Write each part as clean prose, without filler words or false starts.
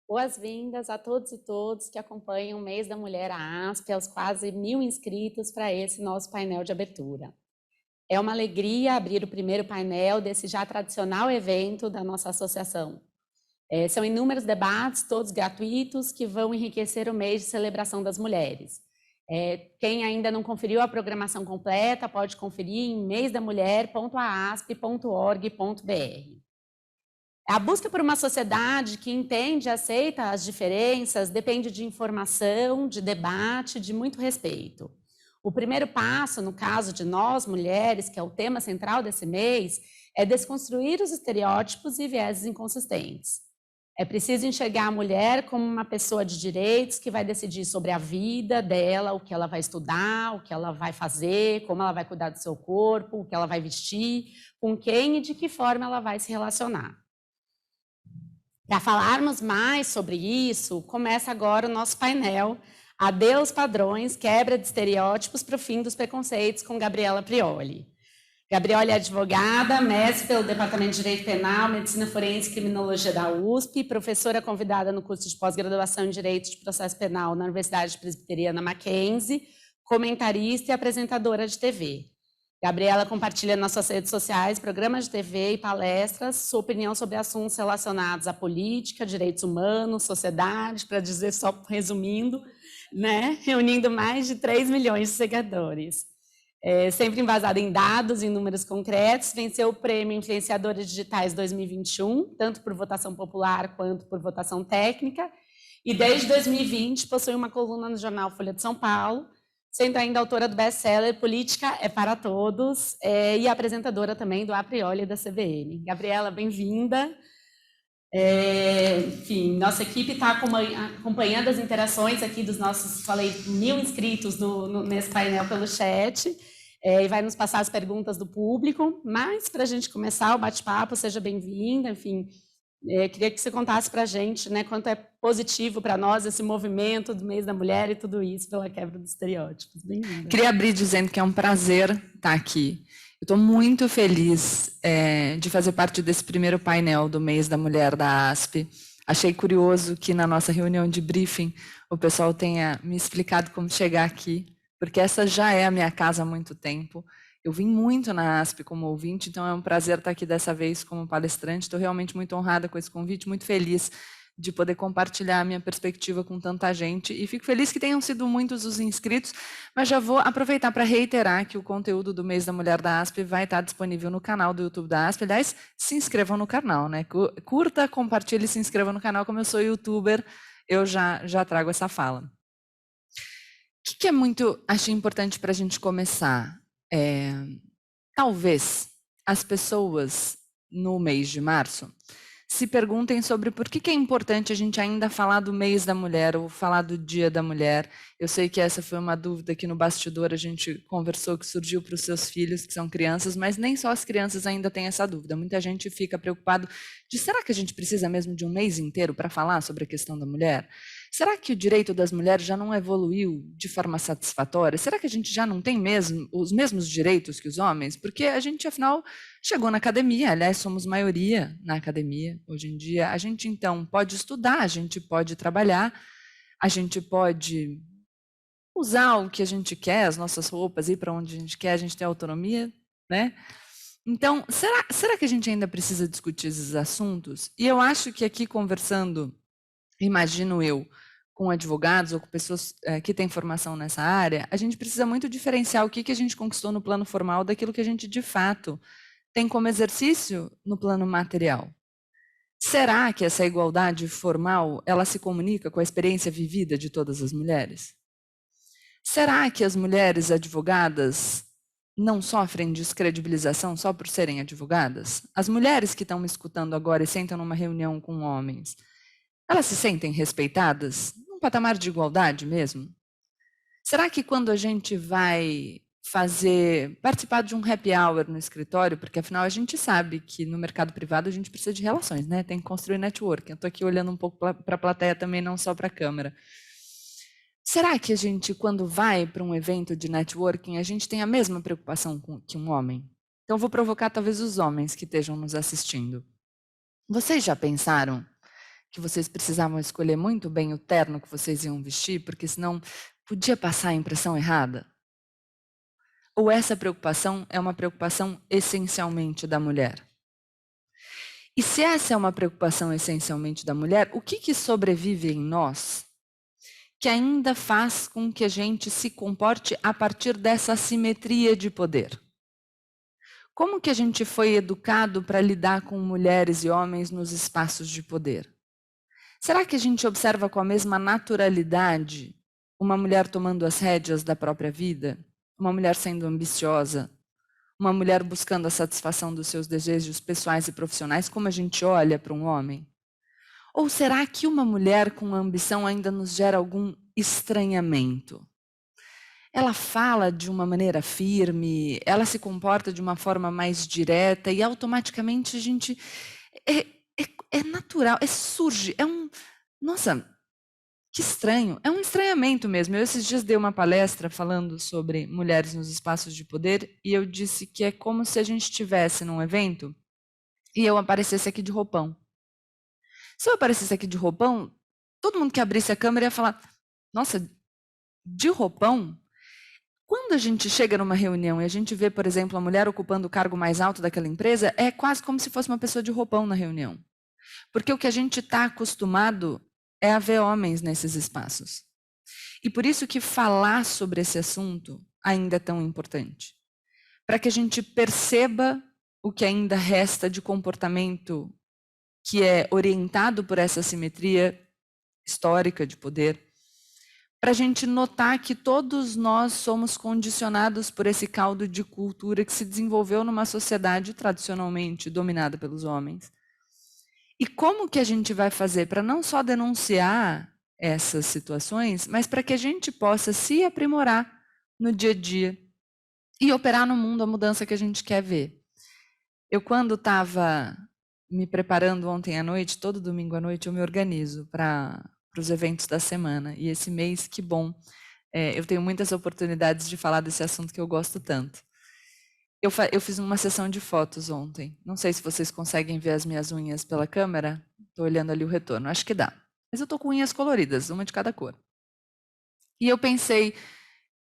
Boas-vindas a todos e todas que acompanham o Mês da Mulher, a ASP, aos quase 1.000 inscritos para esse nosso painel de abertura. É uma alegria abrir o primeiro painel desse já tradicional evento da nossa associação. São inúmeros debates, todos gratuitos, que vão enriquecer o mês de celebração das mulheres. Quem ainda não conferiu a programação completa pode conferir em mêsdamulher.aasp.org.br. A busca por uma sociedade que entende e aceita as diferenças depende de informação, de debate, de muito respeito. O primeiro passo, no caso de nós, mulheres, que é o tema central desse mês, é desconstruir os estereótipos e vieses inconsistentes. É preciso enxergar a mulher como uma pessoa de direitos que vai decidir sobre a vida dela, o que ela vai estudar, o que ela vai fazer, como ela vai cuidar do seu corpo, o que ela vai vestir, com quem e de que forma ela vai se relacionar. Para falarmos mais sobre isso, começa agora o nosso painel Adeus Padrões, Quebra de Estereótipos para o Fim dos Preconceitos, com Gabriela Prioli. Gabriela é advogada, mestre pelo Departamento de Direito Penal, Medicina Forense e Criminologia da USP, professora convidada no curso de pós-graduação em Direito de Processo Penal na Universidade Presbiteriana Mackenzie, comentarista e apresentadora de TV. Gabriela compartilha nas suas redes sociais programas de TV e palestras, sua opinião sobre assuntos relacionados à política, direitos humanos, sociedade, para dizer só resumindo, né? Reunindo mais de 3 milhões de seguidores. Sempre embasada em dados e números concretos, venceu o Prêmio Influenciadores Digitais 2021, tanto por votação popular quanto por votação técnica, e desde 2020 possui uma coluna no jornal Folha de São Paulo, sendo ainda autora do best-seller Política é para Todos, e apresentadora também do A Priori da CBN. Gabriela, bem-vinda. Enfim, nossa equipe está acompanhando as interações aqui dos nossos, 1.000 inscritos nesse painel pelo chat, e vai nos passar as perguntas do público, mas para a gente começar o bate-papo, seja bem-vinda, enfim, queria que você contasse para a gente, né, quanto é positivo para nós esse movimento do Mês da Mulher e tudo isso pela quebra dos estereótipos. Bem-vinda. Queria abrir dizendo que é um prazer estar aqui. Eu estou muito feliz de fazer parte desse primeiro painel do Mês da Mulher da ASP. Achei curioso que na nossa reunião de briefing o pessoal tenha me explicado como chegar aqui, porque essa já é a minha casa há muito tempo. Eu vim muito na ASP como ouvinte, então é um prazer estar aqui dessa vez como palestrante. Estou realmente muito honrada com esse convite, muito feliz de poder compartilhar a minha perspectiva com tanta gente, e fico feliz que tenham sido muitos os inscritos, mas já vou aproveitar para reiterar que o conteúdo do Mês da Mulher da ASP vai estar disponível no canal do YouTube da ASP. Aliás, se inscrevam no canal, né? Curta, compartilhe e se inscrevam no canal. Como eu sou youtuber, eu já trago essa fala. O que é muito, acho importante para a gente começar? Talvez as pessoas no mês de março se perguntem sobre por que é importante a gente ainda falar do mês da mulher ou falar do dia da mulher. Eu sei que essa foi uma dúvida que no bastidor a gente conversou, que surgiu para os seus filhos, que são crianças, mas nem só as crianças ainda têm essa dúvida. Muita gente fica preocupado de, será que a gente precisa mesmo de um mês inteiro para falar sobre a questão da mulher? Será que o direito das mulheres já não evoluiu de forma satisfatória? Será que a gente já não tem mesmo os mesmos direitos que os homens? Porque a gente, afinal, chegou na academia, aliás, somos maioria na academia hoje em dia. A gente, então, pode estudar, a gente pode trabalhar, a gente pode usar o que a gente quer, as nossas roupas, ir para onde a gente quer, a gente tem autonomia, né? Então, será que a gente ainda precisa discutir esses assuntos? E eu acho que aqui, conversando, imagino eu, com advogados ou com pessoas que têm formação nessa área, a gente precisa muito diferenciar o que a gente conquistou no plano formal daquilo que a gente, de fato, tem como exercício no plano material. Será que essa igualdade formal, ela se comunica com a experiência vivida de todas as mulheres? Será que as mulheres advogadas não sofrem descredibilização só por serem advogadas? As mulheres que estão me escutando agora e sentam numa reunião com homens, elas se sentem respeitadas num patamar de igualdade mesmo? Será que quando a gente vai participar de um happy hour no escritório, porque afinal a gente sabe que no mercado privado a gente precisa de relações, né? Tem que construir networking. Eu estou aqui olhando um pouco para a plateia também, não só para a câmera. Será que a gente, quando vai para um evento de networking, a gente tem a mesma preocupação que um homem? Então, eu vou provocar talvez os homens que estejam nos assistindo. Vocês já pensaram que vocês precisavam escolher muito bem o terno que vocês iam vestir, porque senão podia passar a impressão errada? Ou essa preocupação é uma preocupação essencialmente da mulher? E se essa é uma preocupação essencialmente da mulher, o que sobrevive em nós que ainda faz com que a gente se comporte a partir dessa assimetria de poder? Como que a gente foi educado para lidar com mulheres e homens nos espaços de poder? Será que a gente observa com a mesma naturalidade uma mulher tomando as rédeas da própria vida? Uma mulher sendo ambiciosa? Uma mulher buscando a satisfação dos seus desejos pessoais e profissionais, como a gente olha para um homem? Ou será que uma mulher com ambição ainda nos gera algum estranhamento? Ela fala de uma maneira firme, ela se comporta de uma forma mais direta e automaticamente a gente... É natural, surge, nossa, que estranho, é um estranhamento mesmo. Eu esses dias dei uma palestra falando sobre mulheres nos espaços de poder e eu disse que é como se a gente estivesse num evento e eu aparecesse aqui de roupão. Se eu aparecesse aqui de roupão, todo mundo que abrisse a câmera ia falar, nossa, de roupão? Quando a gente chega numa reunião e a gente vê, por exemplo, a mulher ocupando o cargo mais alto daquela empresa, é quase como se fosse uma pessoa de roupão na reunião. Porque o que a gente está acostumado é a ver homens nesses espaços. E por isso que falar sobre esse assunto ainda é tão importante. Para que a gente perceba o que ainda resta de comportamento que é orientado por essa simetria histórica de poder, para a gente notar que todos nós somos condicionados por esse caldo de cultura que se desenvolveu numa sociedade tradicionalmente dominada pelos homens. E como que a gente vai fazer para não só denunciar essas situações, mas para que a gente possa se aprimorar no dia a dia e operar no mundo a mudança que a gente quer ver? Eu, quando estava me preparando ontem à noite, todo domingo à noite, eu me organizo para os eventos da semana. E esse mês, que bom, eu tenho muitas oportunidades de falar desse assunto que eu gosto tanto. Eu fiz uma sessão de fotos ontem. Não sei se vocês conseguem ver as minhas unhas pela câmera. Estou olhando ali o retorno. Acho que dá. Mas eu estou com unhas coloridas, uma de cada cor. E eu pensei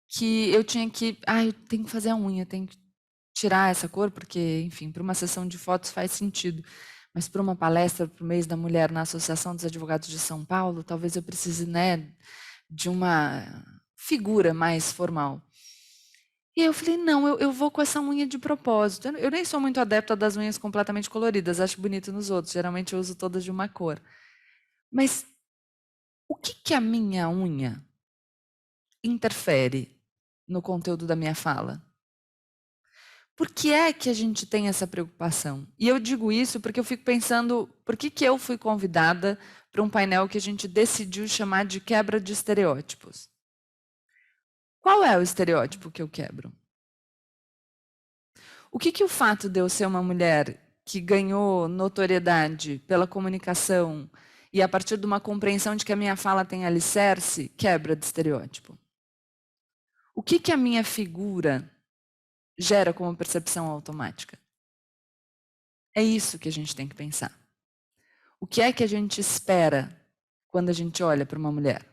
que eu tinha que... eu tenho que fazer a unha, tenho que tirar essa cor, porque, enfim, para uma sessão de fotos faz sentido. Mas para uma palestra para o mês da mulher na Associação dos Advogados de São Paulo, talvez eu precise, de uma figura mais formal. E eu falei, não, eu vou com essa unha de propósito. Eu nem sou muito adepta das unhas completamente coloridas, acho bonito nos outros, geralmente eu uso todas de uma cor. Mas o que a minha unha interfere no conteúdo da minha fala? Por que é que a gente tem essa preocupação? E eu digo isso porque eu fico pensando, por que eu fui convidada para um painel que a gente decidiu chamar de quebra de estereótipos? Qual é o estereótipo que eu quebro? O que o fato de eu ser uma mulher que ganhou notoriedade pela comunicação e a partir de uma compreensão de que a minha fala tem alicerce, quebra de estereótipo? O que a minha figura gera como percepção automática? É isso que a gente tem que pensar. O que é que a gente espera quando a gente olha para uma mulher?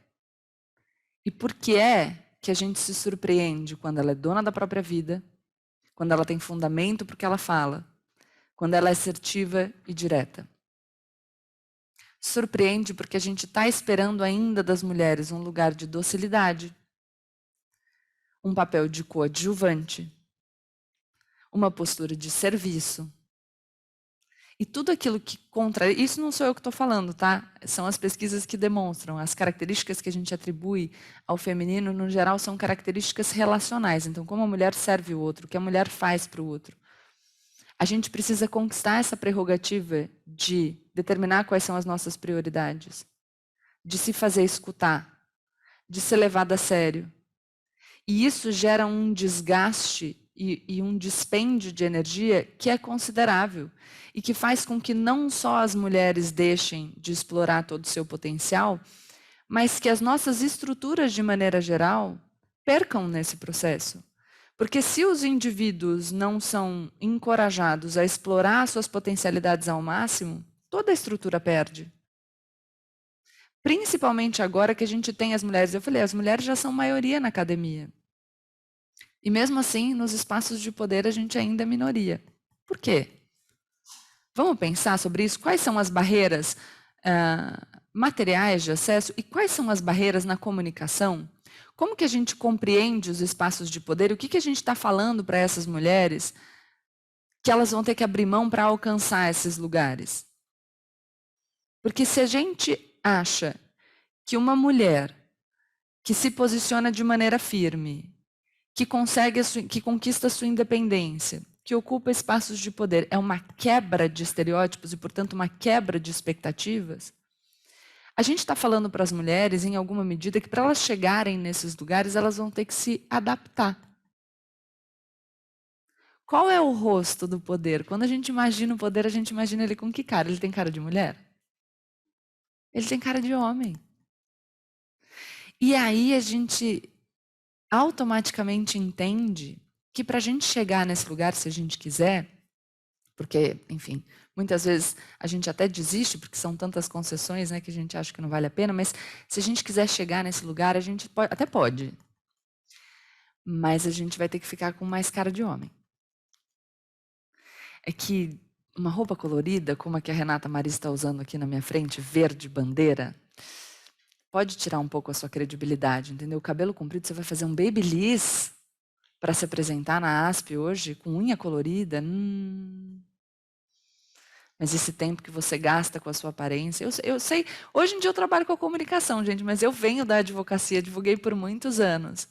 E por que é que a gente se surpreende quando ela é dona da própria vida, quando ela tem fundamento para o que ela fala, quando ela é assertiva e direta? Surpreende porque a gente está esperando ainda das mulheres um lugar de docilidade, um papel de coadjuvante, uma postura de serviço. E tudo aquilo que isso não sou eu que estou falando, tá? São as pesquisas que demonstram. As características que a gente atribui ao feminino, no geral, são características relacionais. Então, como a mulher serve o outro, o que a mulher faz para o outro. A gente precisa conquistar essa prerrogativa de determinar quais são as nossas prioridades, de se fazer escutar, de ser levada a sério. E isso gera um desgaste e um dispêndio de energia que é considerável e que faz com que não só as mulheres deixem de explorar todo o seu potencial, mas que as nossas estruturas, de maneira geral, percam nesse processo. Porque se os indivíduos não são encorajados a explorar suas potencialidades ao máximo, toda a estrutura perde. Principalmente agora que a gente tem as mulheres. Eu falei, as mulheres já são maioria na academia. E mesmo assim, nos espaços de poder, a gente ainda é minoria. Por quê? Vamos pensar sobre isso? Quais são as barreiras materiais de acesso e quais são as barreiras na comunicação? Como que a gente compreende os espaços de poder? O que a gente está falando para essas mulheres que elas vão ter que abrir mão para alcançar esses lugares? Porque se a gente acha que uma mulher que se posiciona de maneira firme, que conquista a sua independência, que ocupa espaços de poder, é uma quebra de estereótipos e, portanto, uma quebra de expectativas, a gente está falando para as mulheres, em alguma medida, que para elas chegarem nesses lugares, elas vão ter que se adaptar. Qual é o rosto do poder? Quando a gente imagina o poder, a gente imagina ele com que cara? Ele tem cara de mulher? Ele tem cara de homem. E aí a gente automaticamente entende que para a gente chegar nesse lugar, se a gente quiser, porque, enfim, muitas vezes a gente até desiste, porque são tantas concessões, né, que a gente acha que não vale a pena, mas se a gente quiser chegar nesse lugar, a gente até pode. Mas a gente vai ter que ficar com mais cara de homem. É que uma roupa colorida, como a que a Renata Maris está usando aqui na minha frente, verde bandeira, pode tirar um pouco a sua credibilidade, entendeu? O cabelo comprido, você vai fazer um babyliss para se apresentar na ASP hoje, com unha colorida. Mas esse tempo que você gasta com a sua aparência, eu sei, hoje em dia eu trabalho com a comunicação, gente, mas eu venho da advocacia, advoguei por muitos anos.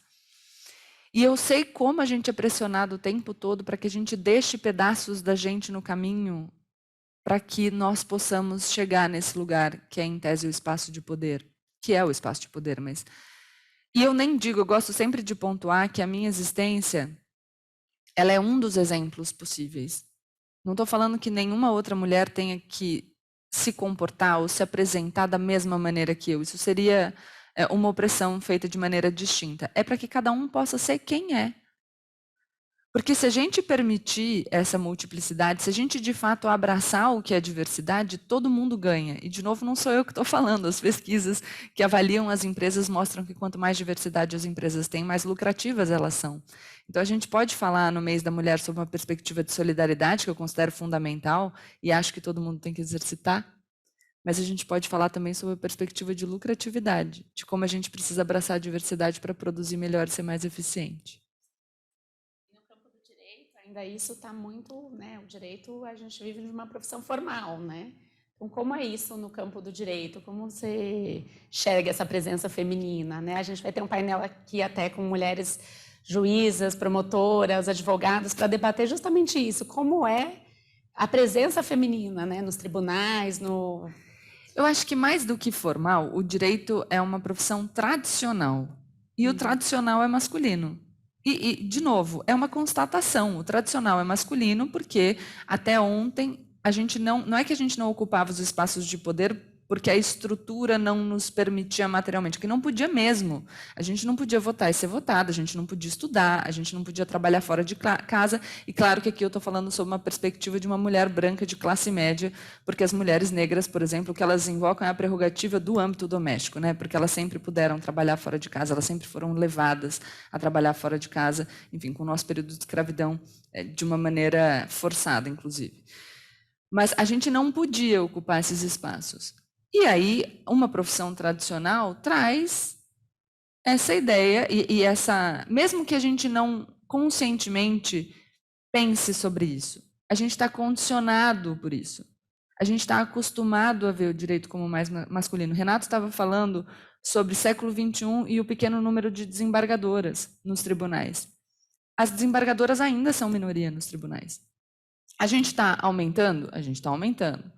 E eu sei como a gente é pressionado o tempo todo para que a gente deixe pedaços da gente no caminho para que nós possamos chegar nesse lugar que é, em tese, o espaço de poder, que é o espaço de poder, mas... E eu nem digo, eu gosto sempre de pontuar que a minha existência, ela é um dos exemplos possíveis. Não estou falando que nenhuma outra mulher tenha que se comportar ou se apresentar da mesma maneira que eu. Isso seria uma opressão feita de maneira distinta. É para que cada um possa ser quem é. Porque se a gente permitir essa multiplicidade, se a gente de fato abraçar o que é diversidade, todo mundo ganha. E de novo, não sou eu que estou falando, as pesquisas que avaliam as empresas mostram que quanto mais diversidade as empresas têm, mais lucrativas elas são. Então a gente pode falar no mês da mulher sobre uma perspectiva de solidariedade, que eu considero fundamental, e acho que todo mundo tem que exercitar, mas a gente pode falar também sobre a perspectiva de lucratividade, de como a gente precisa abraçar a diversidade para produzir melhor e ser mais eficiente. Ainda isso está muito, né? O direito, a gente vive de uma profissão formal, né? Então, como é isso no campo do direito? Como você enxerga essa presença feminina, né? A gente vai ter um painel aqui até com mulheres juízas, promotoras, advogadas, para debater justamente isso. Como é a presença feminina, né? Nos tribunais, no... Eu acho que mais do que formal, o direito é uma profissão tradicional. E o tradicional é masculino. E, de novo, é uma constatação. O tradicional é masculino porque até ontem a gente não é que a gente não ocupava os espaços de poder porque a estrutura não nos permitia materialmente, que não podia mesmo. A gente não podia votar e ser votada, a gente não podia estudar, a gente não podia trabalhar fora de casa. E claro que aqui eu estou falando sobre uma perspectiva de uma mulher branca de classe média, porque as mulheres negras, por exemplo, o que elas invocam é a prerrogativa do âmbito doméstico, né? Porque elas sempre puderam trabalhar fora de casa, elas sempre foram levadas a trabalhar fora de casa, enfim, com o nosso período de escravidão, de uma maneira forçada, inclusive. Mas a gente não podia ocupar esses espaços. E aí, uma profissão tradicional traz essa ideia e essa, mesmo que a gente não conscientemente pense sobre isso, a gente está condicionado por isso. A gente está acostumado a ver o direito como mais masculino. Renato estava falando sobre século XXI e o pequeno número de desembargadoras nos tribunais. As desembargadoras ainda são minoria nos tribunais. A gente está aumentando? A gente está aumentando.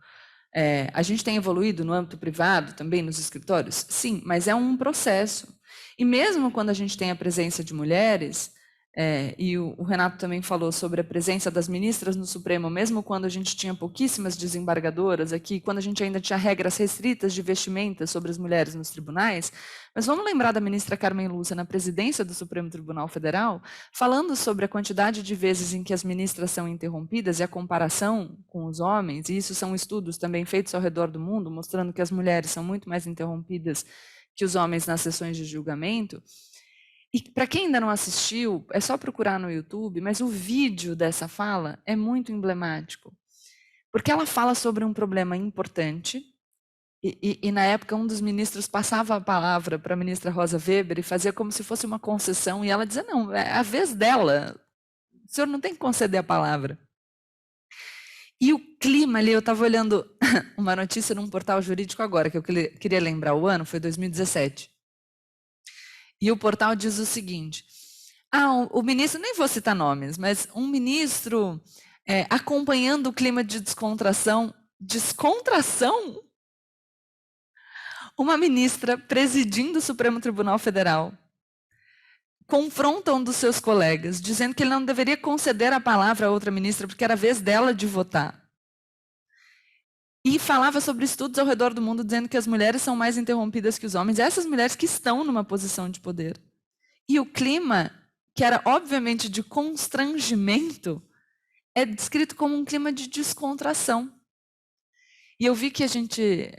A gente tem evoluído no âmbito privado, também nos escritórios? Sim, mas é um processo. E mesmo quando a gente tem a presença de mulheres, E o Renato também falou sobre a presença das ministras no Supremo, mesmo quando a gente tinha pouquíssimas desembargadoras aqui, quando a gente ainda tinha regras restritas de vestimenta sobre as mulheres nos tribunais. Mas vamos lembrar da ministra Carmen Lúcia na presidência do Supremo Tribunal Federal, falando sobre a quantidade de vezes em que as ministras são interrompidas e a comparação com os homens, e isso são estudos também feitos ao redor do mundo, mostrando que as mulheres são muito mais interrompidas que os homens nas sessões de julgamento. E para quem ainda não assistiu, é só procurar no YouTube, mas o vídeo dessa fala é muito emblemático, porque ela fala sobre um problema importante, e na época um dos ministros passava a palavra para a ministra Rosa Weber e fazia como se fosse uma concessão, e ela dizia, não, é a vez dela, o senhor não tem que conceder a palavra. E o clima ali, eu estava olhando uma notícia num portal jurídico agora, que eu queria lembrar o ano, foi 2017. E o portal diz o seguinte, o ministro, nem vou citar nomes, mas um ministro acompanhando o clima de descontração, uma ministra presidindo o Supremo Tribunal Federal, confronta um dos seus colegas, dizendo que ele não deveria conceder a palavra a outra ministra, porque era a vez dela de votar. E falava sobre estudos ao redor do mundo, dizendo que as mulheres são mais interrompidas que os homens, essas mulheres que estão numa posição de poder. E o clima, que era obviamente de constrangimento, é descrito como um clima de descontração. E eu vi que a gente,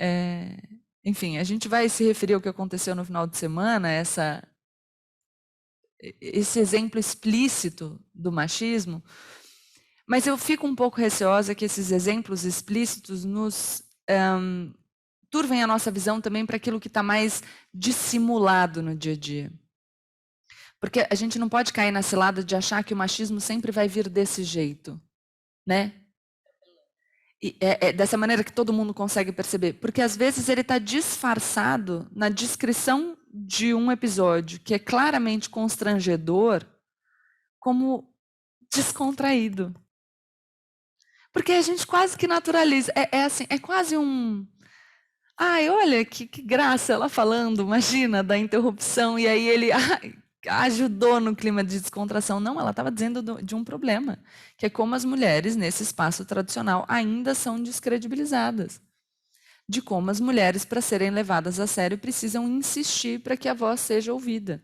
enfim, a gente vai se referir ao que aconteceu no final de semana, esse exemplo explícito do machismo, mas eu fico um pouco receosa que esses exemplos explícitos nos turvem a nossa visão também para aquilo que está mais dissimulado no dia a dia. Porque a gente não pode cair na cilada de achar que o machismo sempre vai vir desse jeito, né? E é dessa maneira que todo mundo consegue perceber. Porque às vezes ele está disfarçado na descrição de um episódio que é claramente constrangedor como descontraído. Porque a gente quase que naturaliza. Assim, é quase um... Ai, olha que graça ela falando, imagina, da interrupção. E aí ele ajudou no clima de descontração. Não, ela estava dizendo de um problema, que é como as mulheres nesse espaço tradicional ainda são descredibilizadas. De como as mulheres, para serem levadas a sério, precisam insistir para que a voz seja ouvida.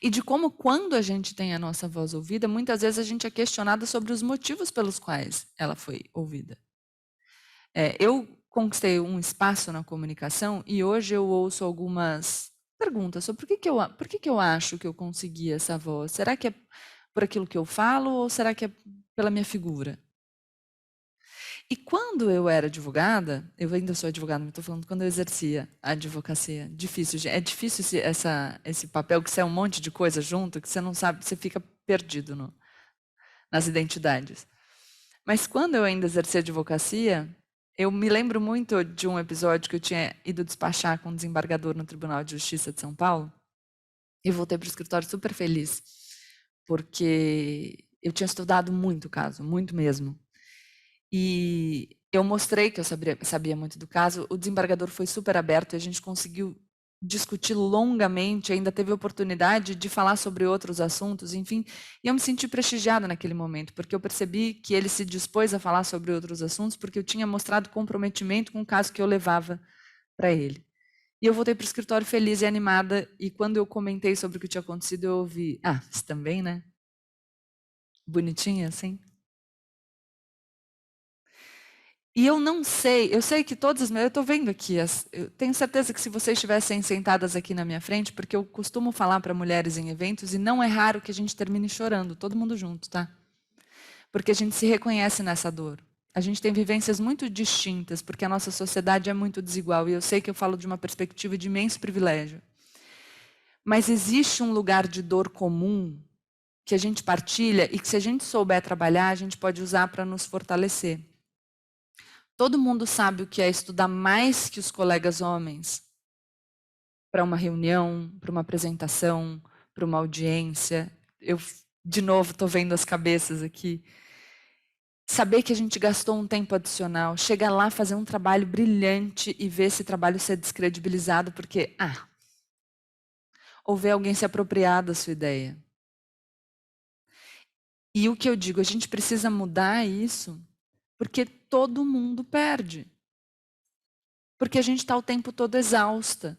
E de como, quando a gente tem a nossa voz ouvida, muitas vezes a gente é questionada sobre os motivos pelos quais ela foi ouvida. Eu conquistei um espaço na comunicação e hoje eu ouço algumas perguntas sobre por que eu acho que eu consegui essa voz. Será que é por aquilo que eu falo ou será que é pela minha figura? E quando eu era advogada, eu ainda sou advogada, mas estou falando quando eu exercia a advocacia. Difícil, é difícil esse papel que você é um monte de coisa junto, que você não sabe, você fica perdido nas identidades. Mas quando eu ainda exercia advocacia, eu me lembro muito de um episódio que eu tinha ido despachar com um desembargador no Tribunal de Justiça de São Paulo, e voltei para o escritório super feliz, porque eu tinha estudado muito o caso, muito mesmo. E eu mostrei que eu sabia muito do caso, o desembargador foi super aberto e a gente conseguiu discutir longamente, ainda teve oportunidade de falar sobre outros assuntos, enfim, e eu me senti prestigiada naquele momento, porque eu percebi que ele se dispôs a falar sobre outros assuntos, porque eu tinha mostrado comprometimento com o caso que eu levava para ele. E eu voltei para o escritório feliz e animada, e quando eu comentei sobre o que tinha acontecido, eu ouvi, você também, né? Bonitinha, assim. E eu não sei, eu sei que todas as... Eu estou vendo aqui, eu tenho certeza que se vocês estivessem sentadas aqui na minha frente, porque eu costumo falar para mulheres em eventos, e não é raro que a gente termine chorando, todo mundo junto, tá? Porque a gente se reconhece nessa dor. A gente tem vivências muito distintas, porque a nossa sociedade é muito desigual, e eu sei que eu falo de uma perspectiva de imenso privilégio. Mas existe um lugar de dor comum que a gente partilha e que, se a gente souber trabalhar, a gente pode usar para nos fortalecer. Todo mundo sabe o que é estudar mais que os colegas homens para uma reunião, para uma apresentação, para uma audiência. Eu, de novo, estou vendo as cabeças aqui. Saber que a gente gastou um tempo adicional, chegar lá, fazer um trabalho brilhante e ver esse trabalho ser descredibilizado porque, ou ver alguém se apropriar da sua ideia. E o que eu digo, a gente precisa mudar isso, porque todo mundo perde. Porque a gente está o tempo todo exausta.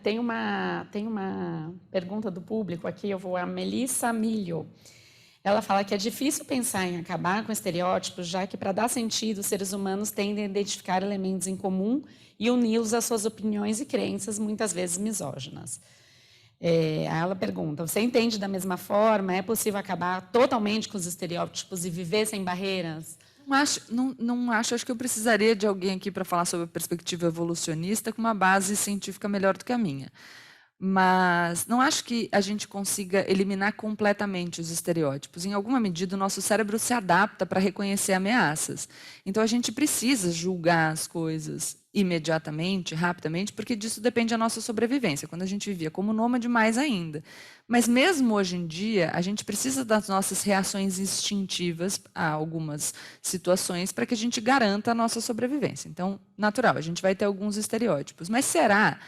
Tem uma pergunta do público aqui, eu vou a Melissa Milho. Ela fala que é difícil pensar em acabar com estereótipos, já que para dar sentido, os seres humanos tendem a identificar elementos em comum e uni-los às suas opiniões e crenças, muitas vezes misóginas. Ela pergunta, você entende da mesma forma? É possível acabar totalmente com os estereótipos e viver sem barreiras? Acho que eu precisaria de alguém aqui para falar sobre a perspectiva evolucionista com uma base científica melhor do que a minha. Mas não acho que a gente consiga eliminar completamente os estereótipos. Em alguma medida, o nosso cérebro se adapta para reconhecer ameaças. Então, a gente precisa julgar as coisas imediatamente, rapidamente, porque disso depende a nossa sobrevivência. Quando a gente vivia como nômade, mais ainda. Mas mesmo hoje em dia, a gente precisa das nossas reações instintivas a algumas situações para que a gente garanta a nossa sobrevivência. Então, natural, a gente vai ter alguns estereótipos. Mas será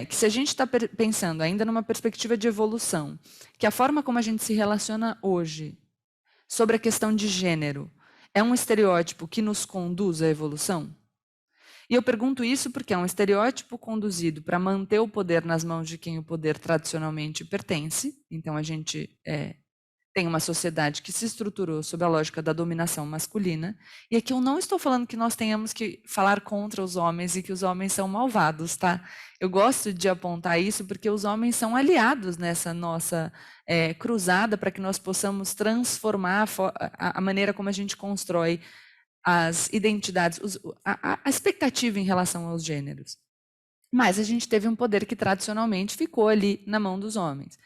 que se a gente está pensando ainda numa perspectiva de evolução, que a forma como a gente se relaciona hoje sobre a questão de gênero é um estereótipo que nos conduz à evolução? E eu pergunto isso porque é um estereótipo conduzido para manter o poder nas mãos de quem o poder tradicionalmente pertence. Então, a gente tem uma sociedade que se estruturou sob a lógica da dominação masculina. E aqui eu não estou falando que nós tenhamos que falar contra os homens e que os homens são malvados, tá? Eu gosto de apontar isso porque os homens são aliados nessa nossa cruzada para que nós possamos transformar a maneira como a gente constrói as identidades, a expectativa em relação aos gêneros. Mas a gente teve um poder que tradicionalmente ficou ali na mão dos homens.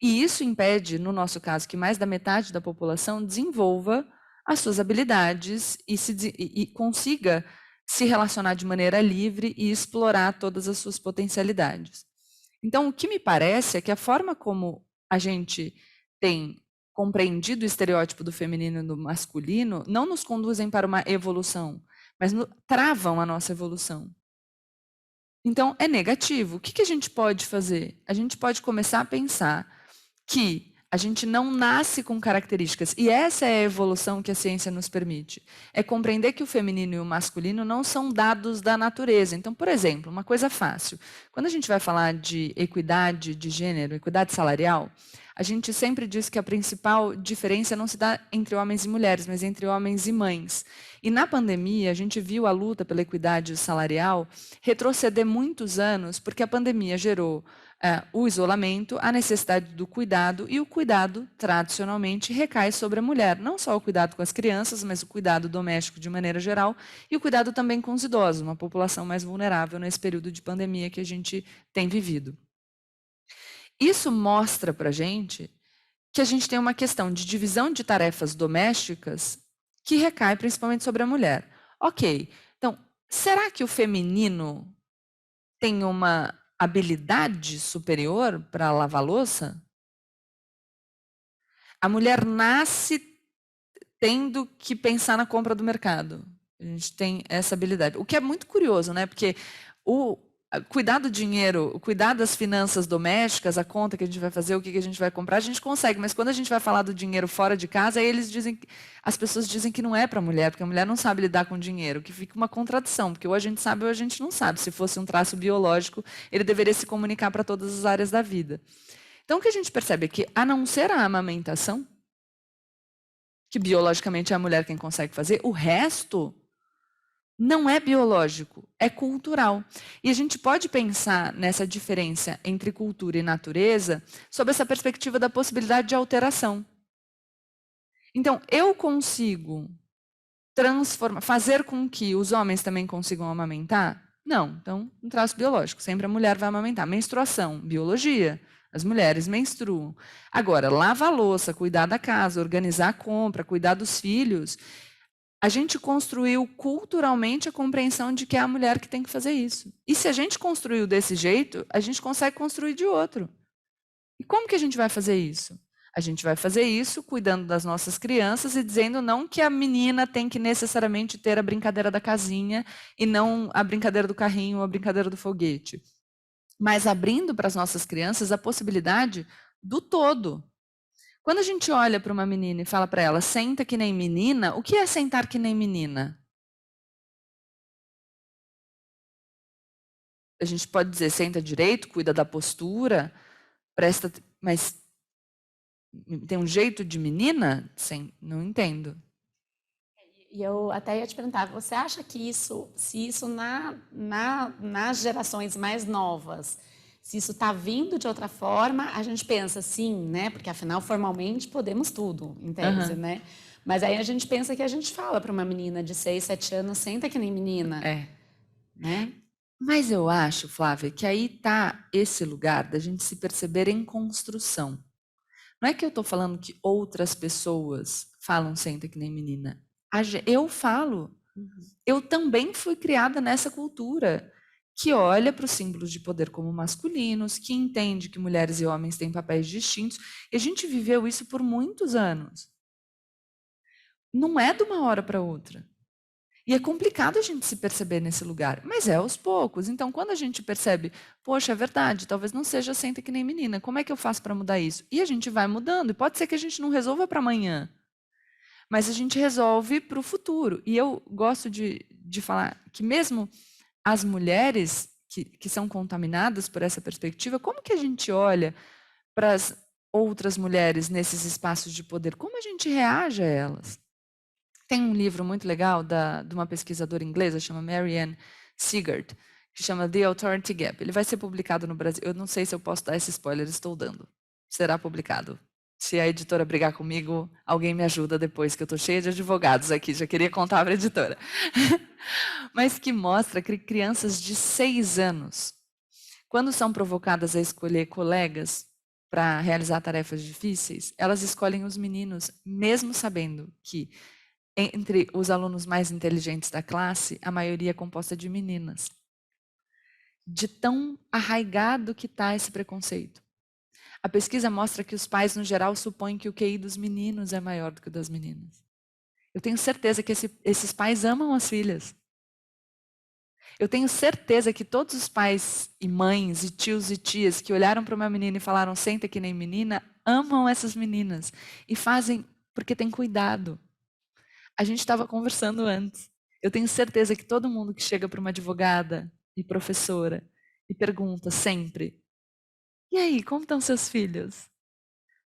E isso impede, no nosso caso, que mais da metade da população desenvolva as suas habilidades e consiga se relacionar de maneira livre e explorar todas as suas potencialidades. Então, o que me parece é que a forma como a gente tem compreendido o estereótipo do feminino e do masculino não nos conduzem para uma evolução, mas travam a nossa evolução. Então, é negativo. O que a gente pode fazer? A gente pode começar a pensar que a gente não nasce com características, e essa é a evolução que a ciência nos permite. É compreender que o feminino e o masculino não são dados da natureza. Então, por exemplo, uma coisa fácil. Quando a gente vai falar de equidade de gênero, equidade salarial, a gente sempre diz que a principal diferença não se dá entre homens e mulheres, mas entre homens e mães. E na pandemia, a gente viu a luta pela equidade salarial retroceder muitos anos, porque a pandemia gerou o isolamento, a necessidade do cuidado, e o cuidado, tradicionalmente, recai sobre a mulher. Não só o cuidado com as crianças, mas o cuidado doméstico de maneira geral, e o cuidado também com os idosos, uma população mais vulnerável nesse período de pandemia que a gente tem vivido. Isso mostra para a gente que a gente tem uma questão de divisão de tarefas domésticas que recai principalmente sobre a mulher. Ok, então, será que o feminino tem uma habilidade superior para lavar louça? A mulher nasce tendo que pensar na compra do mercado. A gente tem essa habilidade. O que é muito curioso, né? Porque cuidar do dinheiro, cuidar das finanças domésticas, a conta que a gente vai fazer, o que a gente vai comprar, a gente consegue, mas quando a gente vai falar do dinheiro fora de casa, aí as pessoas dizem que não é para a mulher, porque a mulher não sabe lidar com dinheiro, que fica uma contradição, porque ou a gente sabe ou a gente não sabe. Se fosse um traço biológico, ele deveria se comunicar para todas as áreas da vida. Então, o que a gente percebe é que, a não ser a amamentação, que biologicamente é a mulher quem consegue fazer, o resto não é biológico, é cultural. E a gente pode pensar nessa diferença entre cultura e natureza sob essa perspectiva da possibilidade de alteração. Então, eu consigo fazer com que os homens também consigam amamentar? Não, então, um traço biológico, sempre a mulher vai amamentar. Menstruação, biologia, as mulheres menstruam. Agora, lavar a louça, cuidar da casa, organizar a compra, cuidar dos filhos, a gente construiu culturalmente a compreensão de que é a mulher que tem que fazer isso. E se a gente construiu desse jeito, a gente consegue construir de outro. E como que a gente vai fazer isso? A gente vai fazer isso cuidando das nossas crianças e dizendo não que a menina tem que necessariamente ter a brincadeira da casinha e não a brincadeira do carrinho ou a brincadeira do foguete. Mas abrindo para as nossas crianças a possibilidade do todo. Quando a gente olha para uma menina e fala para ela, senta que nem menina, o que é sentar que nem menina? A gente pode dizer, senta direito, cuida da postura, presta, mas tem um jeito de menina? Sim, não entendo. E eu até ia te perguntar, você acha que se isso nas gerações mais novas, se isso está vindo de outra forma, a gente pensa sim, né? Porque afinal, formalmente, podemos tudo, em tese, né? Mas aí a gente pensa que a gente fala para uma menina de 6, 7 anos, senta que nem menina, né? Mas eu acho, Flávia, que aí está esse lugar da gente se perceber em construção. Não é que eu estou falando que outras pessoas falam senta que nem menina. Eu falo. Eu também fui criada nessa cultura que olha para os símbolos de poder como masculinos, que entende que mulheres e homens têm papéis distintos, e a gente viveu isso por muitos anos. Não é de uma hora para outra. E é complicado a gente se perceber nesse lugar, mas é aos poucos. Então, quando a gente percebe, poxa, é verdade, talvez não seja senta que nem menina, como é que eu faço para mudar isso? E a gente vai mudando, e pode ser que a gente não resolva para amanhã, mas a gente resolve para o futuro. E eu gosto de falar que mesmo as mulheres que são contaminadas por essa perspectiva, como que a gente olha para as outras mulheres nesses espaços de poder? Como a gente reage a elas? Tem um livro muito legal de uma pesquisadora inglesa, chama Marianne Sigard, que chama The Authority Gap. Ele vai ser publicado no Brasil. Eu não sei se eu posso dar esse spoiler, estou dando. Será publicado. Se a editora brigar comigo, alguém me ajuda depois, que eu estou cheia de advogados aqui, já queria contar para a editora. Mas que mostra que crianças de 6 anos, quando são provocadas a escolher colegas para realizar tarefas difíceis, elas escolhem os meninos, mesmo sabendo que entre os alunos mais inteligentes da classe, a maioria é composta de meninas. De tão arraigado que está esse preconceito. A pesquisa mostra que os pais, no geral, supõem que o QI dos meninos é maior do que o das meninas. Eu tenho certeza que esses pais amam as filhas. Eu tenho certeza que todos os pais e mães e tios e tias que olharam para uma menina e falaram senta que nem menina, amam essas meninas e fazem porque têm cuidado. A gente estava conversando antes. Eu tenho certeza que todo mundo que chega para uma advogada e professora e pergunta sempre: e aí, como estão seus filhos?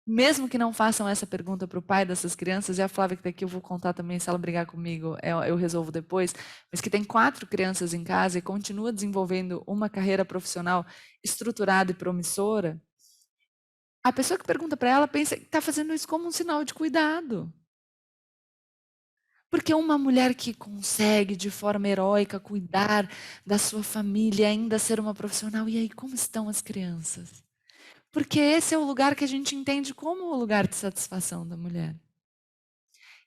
Mesmo que não façam essa pergunta para o pai dessas crianças, e a Flávia que está aqui eu vou contar também, se ela brigar comigo, eu resolvo depois, mas que tem 4 crianças em casa e continua desenvolvendo uma carreira profissional estruturada e promissora, a pessoa que pergunta para ela pensa que está fazendo isso como um sinal de cuidado. Porque uma mulher que consegue, de forma heróica, cuidar da sua família, ainda ser uma profissional, e aí, como estão as crianças? Porque esse é o lugar que a gente entende como o lugar de satisfação da mulher.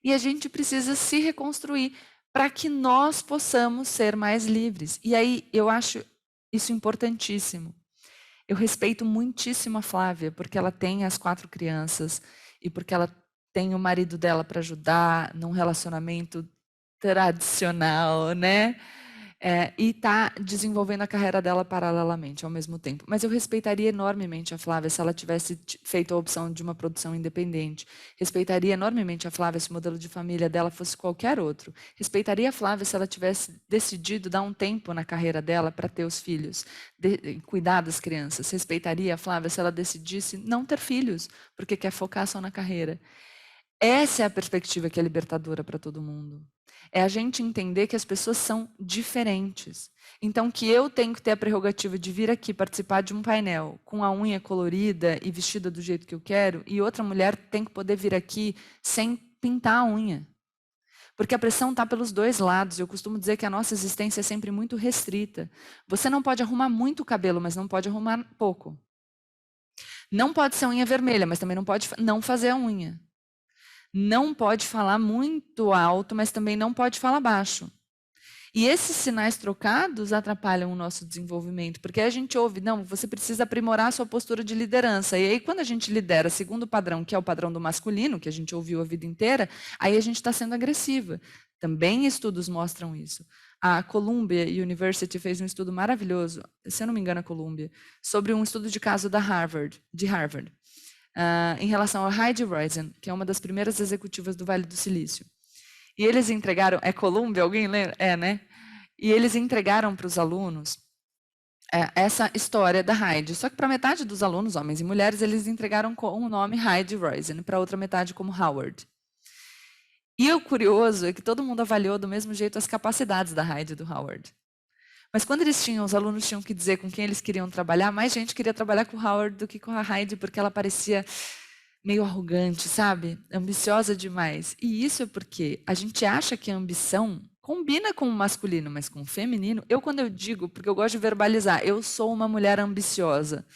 E a gente precisa se reconstruir para que nós possamos ser mais livres. E aí, eu acho isso importantíssimo. Eu respeito muitíssimo a Flávia, porque ela tem as 4 crianças e porque ela tem o marido dela para ajudar num relacionamento tradicional, né? E está desenvolvendo a carreira dela paralelamente, ao mesmo tempo. Mas eu respeitaria enormemente a Flávia se ela tivesse feito a opção de uma produção independente. Respeitaria enormemente a Flávia se o modelo de família dela fosse qualquer outro. Respeitaria a Flávia se ela tivesse decidido dar um tempo na carreira dela para ter os filhos, cuidar das crianças. Respeitaria a Flávia se ela decidisse não ter filhos, porque quer focar só na carreira. Essa é a perspectiva que é libertadora para todo mundo. É a gente entender que as pessoas são diferentes. Então, que eu tenho que ter a prerrogativa de vir aqui participar de um painel com a unha colorida e vestida do jeito que eu quero, e outra mulher tem que poder vir aqui sem pintar a unha. Porque a pressão está pelos dois lados. Eu costumo dizer que a nossa existência é sempre muito restrita. Você não pode arrumar muito o cabelo, mas não pode arrumar pouco. Não pode ser unha vermelha, mas também não pode não fazer a unha. Não pode falar muito alto, mas também não pode falar baixo. E esses sinais trocados atrapalham o nosso desenvolvimento, porque a gente ouve, não, você precisa aprimorar a sua postura de liderança. E aí, quando a gente lidera segundo o padrão, que é o padrão do masculino, que a gente ouviu a vida inteira, aí a gente está sendo agressiva. Também estudos mostram isso. A Columbia University fez um estudo maravilhoso, se eu não me engano, a Columbia, sobre um estudo de caso de Harvard. em relação a Heidi Roizen, que é uma das primeiras executivas do Vale do Silício. E eles entregaram, é Columbia, alguém lembra? É, né? E eles entregaram para os alunos essa história da Heidi. Só que para metade dos alunos, homens e mulheres, eles entregaram com o nome Heidi Roizen, para outra metade como Howard. E o curioso é que todo mundo avaliou do mesmo jeito as capacidades da Heidi e do Howard. Mas quando os alunos tinham que dizer com quem eles queriam trabalhar, mais gente queria trabalhar com o Howard do que com a Heidi, porque ela parecia meio arrogante, sabe? Ambiciosa demais. E isso é porque a gente acha que a ambição combina com o masculino, mas com o feminino, quando eu digo, porque eu gosto de verbalizar, eu sou uma mulher ambiciosa,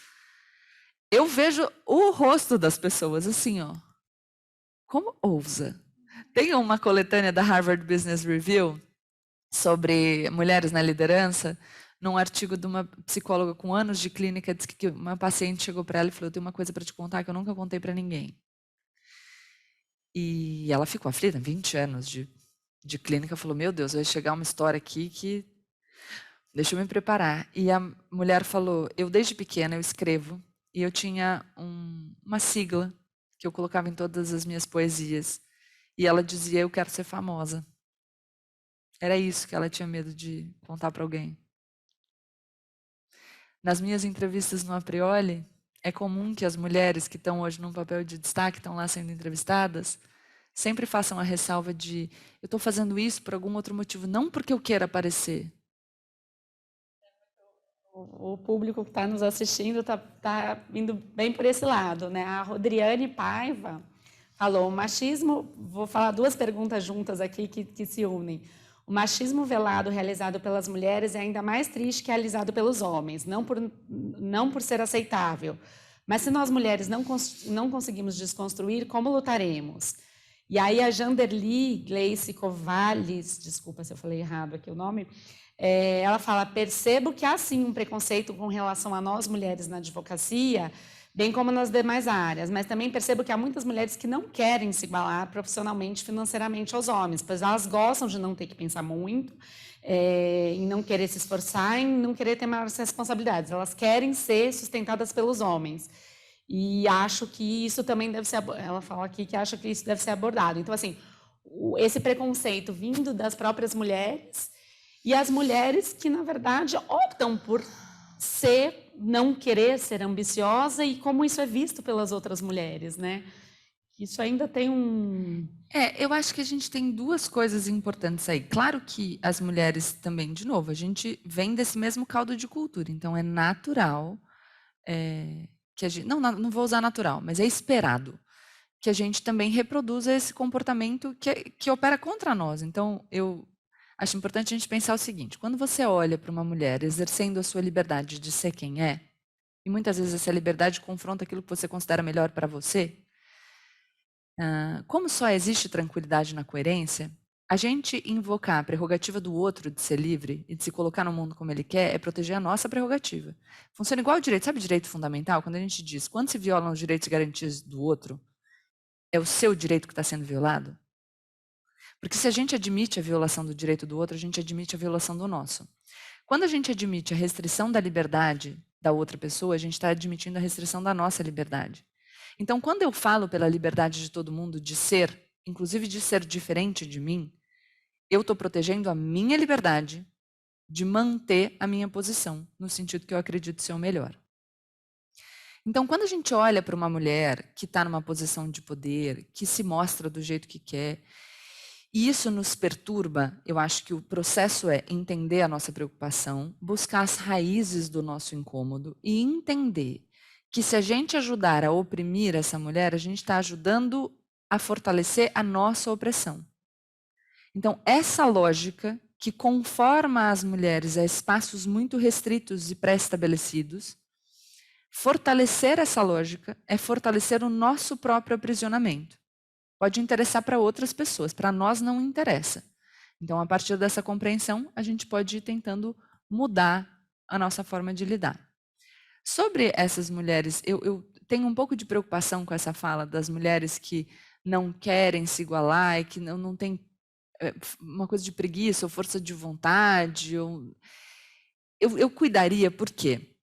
eu vejo o rosto das pessoas assim, ó. Como ousa? Tem uma coletânea da Harvard Business Review sobre mulheres na liderança, num artigo de uma psicóloga com anos de clínica, disse que uma paciente chegou para ela e falou: eu tenho uma coisa para te contar que eu nunca contei para ninguém. E ela ficou aflita, 20 anos de clínica, falou: meu Deus, vai chegar uma história aqui que deixa eu me preparar. E a mulher falou: eu desde pequena eu escrevo e eu tinha uma sigla que eu colocava em todas as minhas poesias. E ela dizia: eu quero ser famosa. Era isso que ela tinha medo de contar para alguém. Nas minhas entrevistas no Aprioli, é comum que as mulheres que estão hoje num papel de destaque, estão lá sendo entrevistadas, sempre façam a ressalva de: eu estou fazendo isso por algum outro motivo, não porque eu queira aparecer. O público que está nos assistindo tá indo bem por esse lado, né? A Rodriane Paiva falou: o machismo, vou falar duas perguntas juntas aqui que se unem. O machismo velado realizado pelas mulheres é ainda mais triste que realizado pelos homens, não por ser aceitável. Mas se nós mulheres não conseguimos desconstruir, como lutaremos? E aí a Janderli Gleice Covales, desculpa se eu falei errado aqui o nome, ela fala: percebo que há sim um preconceito com relação a nós mulheres na advocacia, bem como nas demais áreas, mas também percebo que há muitas mulheres que não querem se igualar profissionalmente, financeiramente aos homens, pois elas gostam de não ter que pensar muito, em não querer se esforçar, em não querer ter maiores responsabilidades. Elas querem ser sustentadas pelos homens. E acho que isso também deve ser... Ela fala aqui que acha que isso deve ser abordado. Então, assim, esse preconceito vindo das próprias mulheres e as mulheres que, na verdade, optam por não querer ser ambiciosa e como isso é visto pelas outras mulheres, né? Isso ainda tem Eu acho que a gente tem duas coisas importantes aí. Claro que as mulheres também, de novo, a gente vem desse mesmo caldo de cultura, então é natural que a gente... Não vou usar natural, mas é esperado que a gente também reproduza esse comportamento que opera contra nós. Então, eu acho importante a gente pensar o seguinte: quando você olha para uma mulher exercendo a sua liberdade de ser quem é, e muitas vezes essa liberdade confronta aquilo que você considera melhor para você, como só existe tranquilidade na coerência, a gente invocar a prerrogativa do outro de ser livre e de se colocar no mundo como ele quer é proteger a nossa prerrogativa. Funciona igual o direito. Sabe o direito fundamental? Quando a gente diz: quando se violam os direitos e garantias do outro, é o seu direito que está sendo violado? Porque se a gente admite a violação do direito do outro, a gente admite a violação do nosso. Quando a gente admite a restrição da liberdade da outra pessoa, a gente está admitindo a restrição da nossa liberdade. Então, quando eu falo pela liberdade de todo mundo de ser, inclusive de ser diferente de mim, eu estou protegendo a minha liberdade de manter a minha posição, no sentido que eu acredito ser o melhor. Então, quando a gente olha para uma mulher que está numa posição de poder, que se mostra do jeito que quer, e isso nos perturba, eu acho que o processo é entender a nossa preocupação, buscar as raízes do nosso incômodo e entender que se a gente ajudar a oprimir essa mulher, a gente está ajudando a fortalecer a nossa opressão. Então, essa lógica que conforma as mulheres a espaços muito restritos e pré-estabelecidos, fortalecer essa lógica é fortalecer o nosso próprio aprisionamento. Pode interessar para outras pessoas, para nós não interessa. Então, a partir dessa compreensão, a gente pode ir tentando mudar a nossa forma de lidar. Sobre essas mulheres, eu tenho um pouco de preocupação com essa fala das mulheres que não querem se igualar e que não têm uma coisa de preguiça ou força de vontade. Eu cuidaria, por quê?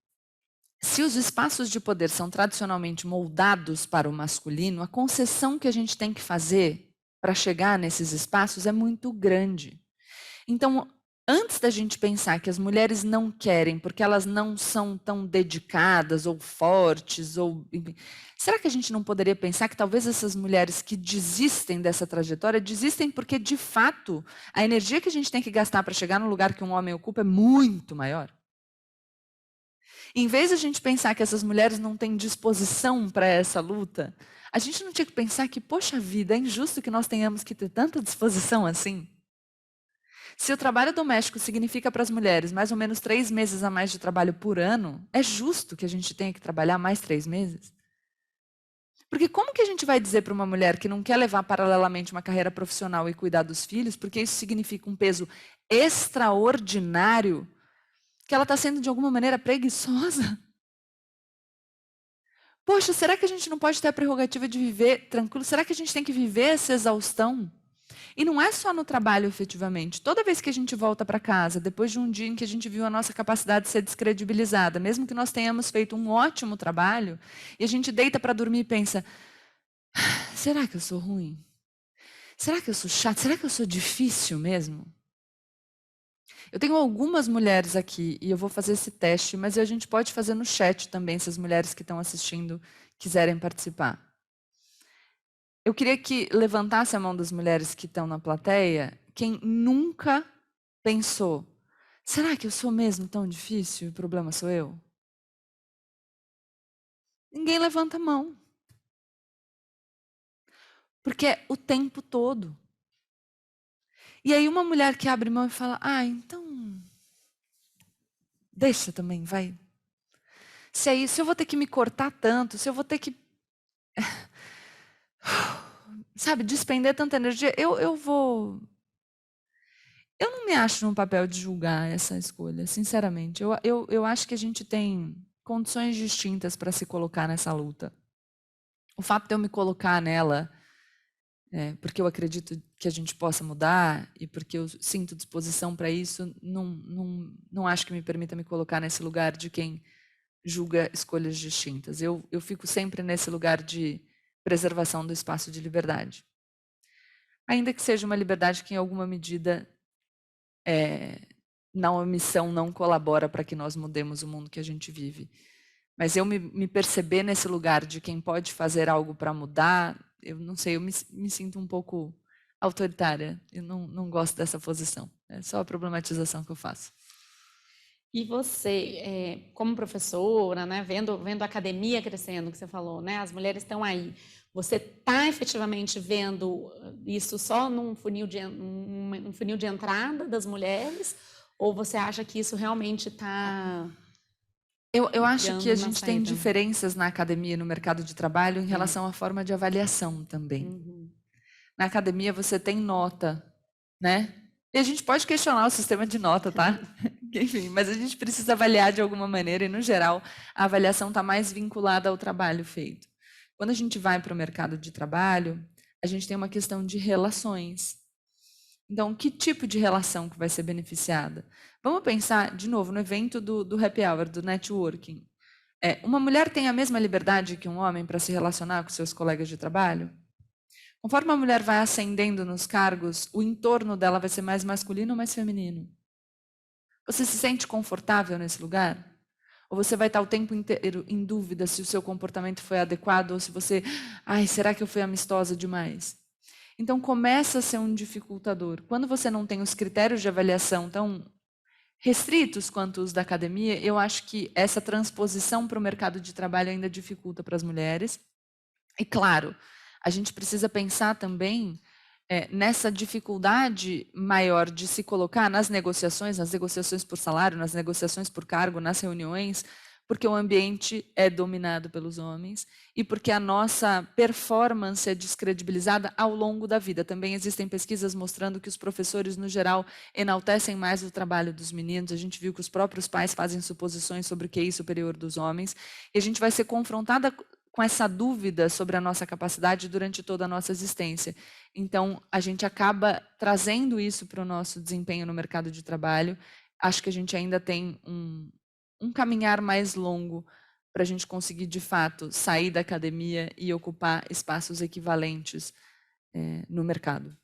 se os espaços de poder são tradicionalmente moldados para o masculino, a concessão que a gente tem que fazer para chegar nesses espaços é muito grande. Então, antes da gente pensar que as mulheres não querem porque elas não são tão dedicadas ou fortes, será que a gente não poderia pensar que talvez essas mulheres que desistem dessa trajetória, desistem porque, de fato, a energia que a gente tem que gastar para chegar no lugar que um homem ocupa é muito maior? Em vez de a gente pensar que essas mulheres não têm disposição para essa luta, a gente não tinha que pensar que, poxa vida, é injusto que nós tenhamos que ter tanta disposição assim? Se o trabalho doméstico significa para as mulheres mais ou menos 3 meses a mais de trabalho por ano, é justo que a gente tenha que trabalhar mais 3 meses? Porque como que a gente vai dizer para uma mulher que não quer levar paralelamente uma carreira profissional e cuidar dos filhos, porque isso significa um peso extraordinário, que ela está sendo de alguma maneira preguiçosa? Poxa, será que a gente não pode ter a prerrogativa de viver tranquilo? Será que a gente tem que viver essa exaustão? E não é só no trabalho, efetivamente. Toda vez que a gente volta para casa, depois de um dia em que a gente viu a nossa capacidade de ser descredibilizada, mesmo que nós tenhamos feito um ótimo trabalho, e a gente deita para dormir e pensa: será que eu sou ruim? Será que eu sou chata? Será que eu sou difícil mesmo? Eu tenho algumas mulheres aqui e eu vou fazer esse teste, mas a gente pode fazer no chat também, se as mulheres que estão assistindo quiserem participar. Eu queria que levantasse a mão das mulheres que estão na plateia, quem nunca pensou: será que eu sou mesmo tão difícil e o problema sou eu? Ninguém levanta a mão. Porque é o tempo todo. E aí uma mulher que abre mão e fala: então deixa também, vai. Se é isso, se eu vou ter que me cortar tanto, se eu vou ter que, sabe, despender tanta energia, eu vou. Eu não me acho no papel de julgar essa escolha, sinceramente. Eu acho que a gente tem condições distintas para se colocar nessa luta. O fato de eu me colocar nela, porque eu acredito que a gente possa mudar e porque eu sinto disposição para isso, não acho que me permita me colocar nesse lugar de quem julga escolhas distintas. Eu fico sempre nesse lugar de preservação do espaço de liberdade. Ainda que seja uma liberdade que, em alguma medida, na omissão não colabora para que nós mudemos o mundo que a gente vive. Mas eu me perceber nesse lugar de quem pode fazer algo para mudar, eu não sei, eu me sinto um pouco autoritária. Eu não gosto dessa posição. É só a problematização que eu faço. E você, como professora, né, vendo a academia crescendo, que você falou, né, as mulheres estão aí. Você está efetivamente vendo isso só num funil de entrada das mulheres? Ou você acha que isso realmente está... Eu acho que a gente tem diferenças na academia e no mercado de trabalho em relação à forma de avaliação também. Uhum. Na academia você tem nota, né? E a gente pode questionar o sistema de nota, tá? Enfim, mas a gente precisa avaliar de alguma maneira e, no geral, a avaliação está mais vinculada ao trabalho feito. Quando a gente vai para o mercado de trabalho, a gente tem uma questão de relações. Então, que tipo de relação que vai ser beneficiada? Vamos pensar, de novo, no evento do happy hour, do networking. Uma mulher tem a mesma liberdade que um homem para se relacionar com seus colegas de trabalho? Conforme a mulher vai ascendendo nos cargos, o entorno dela vai ser mais masculino ou mais feminino? Você se sente confortável nesse lugar? Ou você vai estar o tempo inteiro em dúvida se o seu comportamento foi adequado ou se você, será que eu fui amistosa demais? Então começa a ser um dificultador. Quando você não tem os critérios de avaliação tão restritos quanto os da academia, eu acho que essa transposição para o mercado de trabalho ainda dificulta para as mulheres. E claro, a gente precisa pensar também nessa dificuldade maior de se colocar nas negociações por salário, nas negociações por cargo, nas reuniões, porque o ambiente é dominado pelos homens e porque a nossa performance é descredibilizada ao longo da vida. Também existem pesquisas mostrando que os professores, no geral, enaltecem mais o trabalho dos meninos. A gente viu que os próprios pais fazem suposições sobre o QI superior dos homens. E a gente vai ser confrontada com essa dúvida sobre a nossa capacidade durante toda a nossa existência. Então, a gente acaba trazendo isso para o nosso desempenho no mercado de trabalho. Acho que a gente ainda tem um caminhar mais longo para a gente conseguir, de fato, sair da academia e ocupar espaços equivalentes no mercado.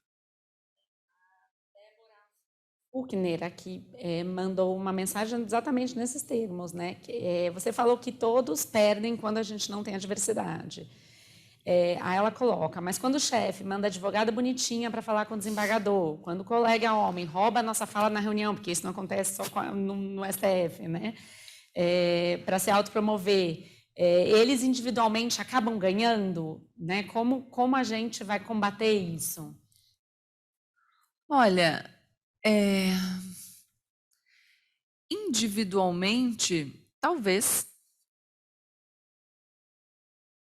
Faulkner aqui mandou uma mensagem exatamente nesses termos, né? Você falou que todos perdem quando a gente não tem a diversidade. Aí ela coloca, mas quando o chefe manda advogada bonitinha para falar com o desembargador, quando o colega homem rouba a nossa fala na reunião, porque isso não acontece só no STF, né? Para se autopromover, eles individualmente acabam ganhando, né? Como a gente vai combater isso? Olha, individualmente, talvez,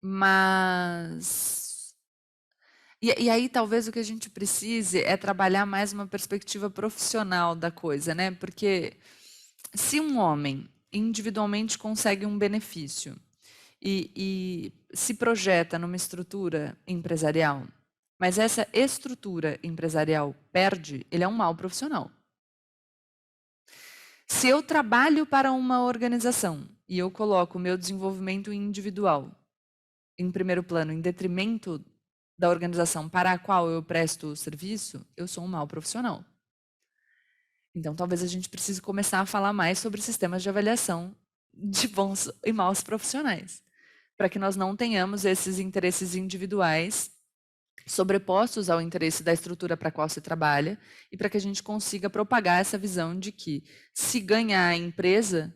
mas... E aí, talvez o que a gente precise é trabalhar mais uma perspectiva profissional da coisa, né? Porque se um homem individualmente consegue um benefício e se projeta numa estrutura empresarial, mas essa estrutura empresarial perde, ele é um mau profissional. Se eu trabalho para uma organização e eu coloco o meu desenvolvimento individual em primeiro plano, em detrimento da organização para a qual eu presto o serviço, eu sou um mau profissional. Então, talvez a gente precise começar a falar mais sobre sistemas de avaliação de bons e maus profissionais, para que nós não tenhamos esses interesses individuais sobrepostos ao interesse da estrutura para a qual se trabalha e para que a gente consiga propagar essa visão de que, se ganhar a empresa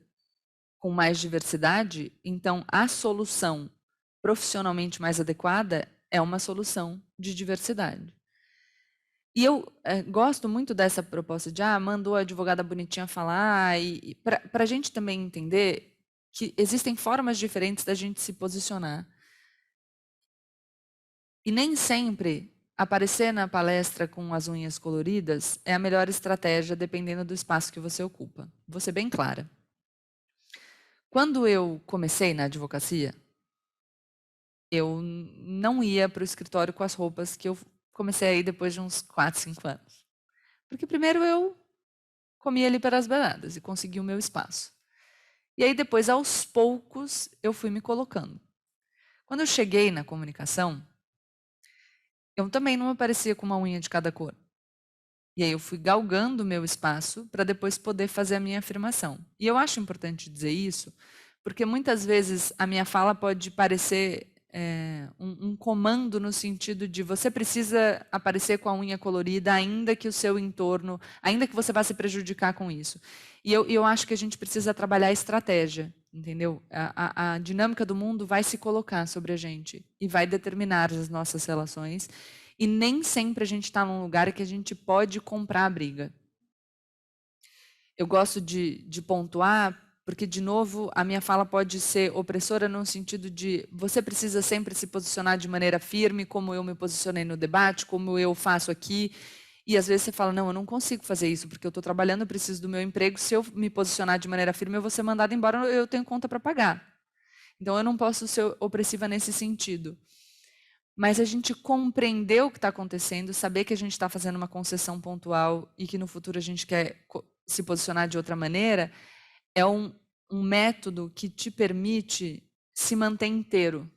com mais diversidade, então a solução profissionalmente mais adequada é uma solução de diversidade. E eu gosto muito dessa proposta de, mandou a advogada bonitinha falar, e para a gente também entender que existem formas diferentes da gente se posicionar. E nem sempre aparecer na palestra com as unhas coloridas é a melhor estratégia, dependendo do espaço que você ocupa. Vou ser bem clara. Quando eu comecei na advocacia, eu não ia para o escritório com as roupas que eu comecei a ir depois de uns 4, 5 anos. Porque primeiro eu comia ali pelas beiradas e consegui o meu espaço. E aí depois, aos poucos, eu fui me colocando. Quando eu cheguei na comunicação, eu também não aparecia com uma unha de cada cor. E aí eu fui galgando o meu espaço para depois poder fazer a minha afirmação. E eu acho importante dizer isso, porque muitas vezes a minha fala pode parecer um comando no sentido de você precisa aparecer com a unha colorida, ainda que o seu entorno, ainda que você vá se prejudicar com isso. E eu acho que a gente precisa trabalhar a estratégia, entendeu? A dinâmica do mundo vai se colocar sobre a gente e vai determinar as nossas relações. E nem sempre a gente está num lugar que a gente pode comprar a briga. Eu gosto de pontuar, porque, de novo, a minha fala pode ser opressora no sentido de você precisa sempre se posicionar de maneira firme, como eu me posicionei no debate, como eu faço aqui. E às vezes você fala, não, eu não consigo fazer isso, porque eu estou trabalhando, eu preciso do meu emprego. Se eu me posicionar de maneira firme, eu vou ser mandada embora, eu tenho conta para pagar. Então, eu não posso ser opressiva nesse sentido. Mas a gente compreender o que está acontecendo, saber que a gente está fazendo uma concessão pontual e que no futuro a gente quer se posicionar de outra maneira, é um método que te permite se manter inteiro.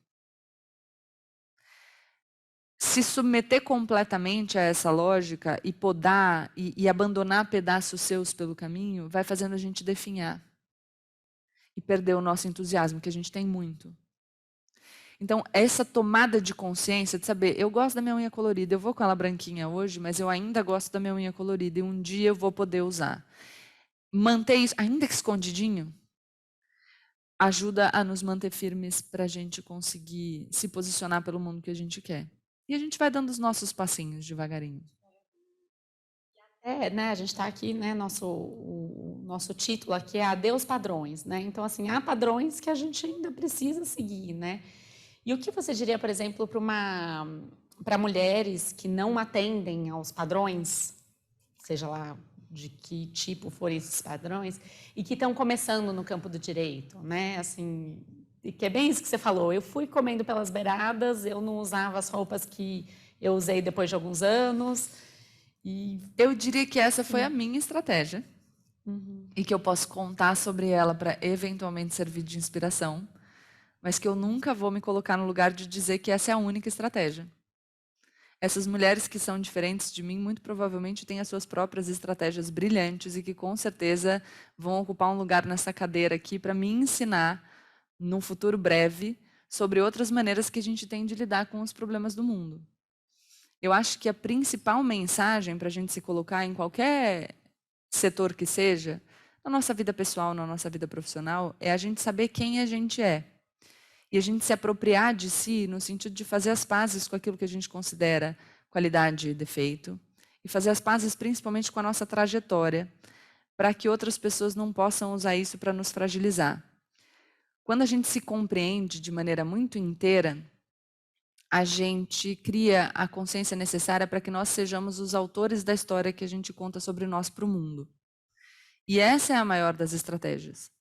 Se submeter completamente a essa lógica e podar e abandonar pedaços seus pelo caminho, vai fazendo a gente definhar e perder o nosso entusiasmo, que a gente tem muito. Então, essa tomada de consciência de saber, eu gosto da minha unha colorida, eu vou com ela branquinha hoje, mas eu ainda gosto da minha unha colorida e um dia eu vou poder usar. Manter isso, ainda que escondidinho, ajuda a nos manter firmes para a gente conseguir se posicionar pelo mundo que a gente quer. E a gente vai dando os nossos passinhos devagarinho. Né, a gente está aqui, né, o nosso título aqui é Adeus Padrões, né? Então, assim, há padrões que a gente ainda precisa seguir, né? E o que você diria, por exemplo, para mulheres que não atendem aos padrões, seja lá de que tipo forem esses padrões, e que estão começando no campo do direito, né? Assim, e que é bem isso que você falou. Eu fui comendo pelas beiradas, eu não usava as roupas que eu usei depois de alguns anos. E eu diria que essa foi a minha estratégia. E que eu posso contar sobre ela para eventualmente servir de inspiração. mas que eu nunca vou me colocar no lugar de dizer que essa é a única estratégia. Essas mulheres que são diferentes de mim, muito provavelmente têm as suas próprias estratégias brilhantes e que com certeza vão ocupar um lugar nessa cadeira aqui para me ensinar, num futuro breve, sobre outras maneiras que a gente tem de lidar com os problemas do mundo. Eu acho que a principal mensagem para a gente se colocar em qualquer setor que seja, na nossa vida pessoal, na nossa vida profissional, é a gente saber quem a gente é. E a gente se apropriar de si no sentido de fazer as pazes com aquilo que a gente considera qualidade e defeito, e fazer as pazes principalmente com a nossa trajetória, para que outras pessoas não possam usar isso para nos fragilizar. Quando a gente se compreende de maneira muito inteira, a gente cria a consciência necessária para que nós sejamos os autores da história que a gente conta sobre nós para o mundo. E essa é a maior das estratégias.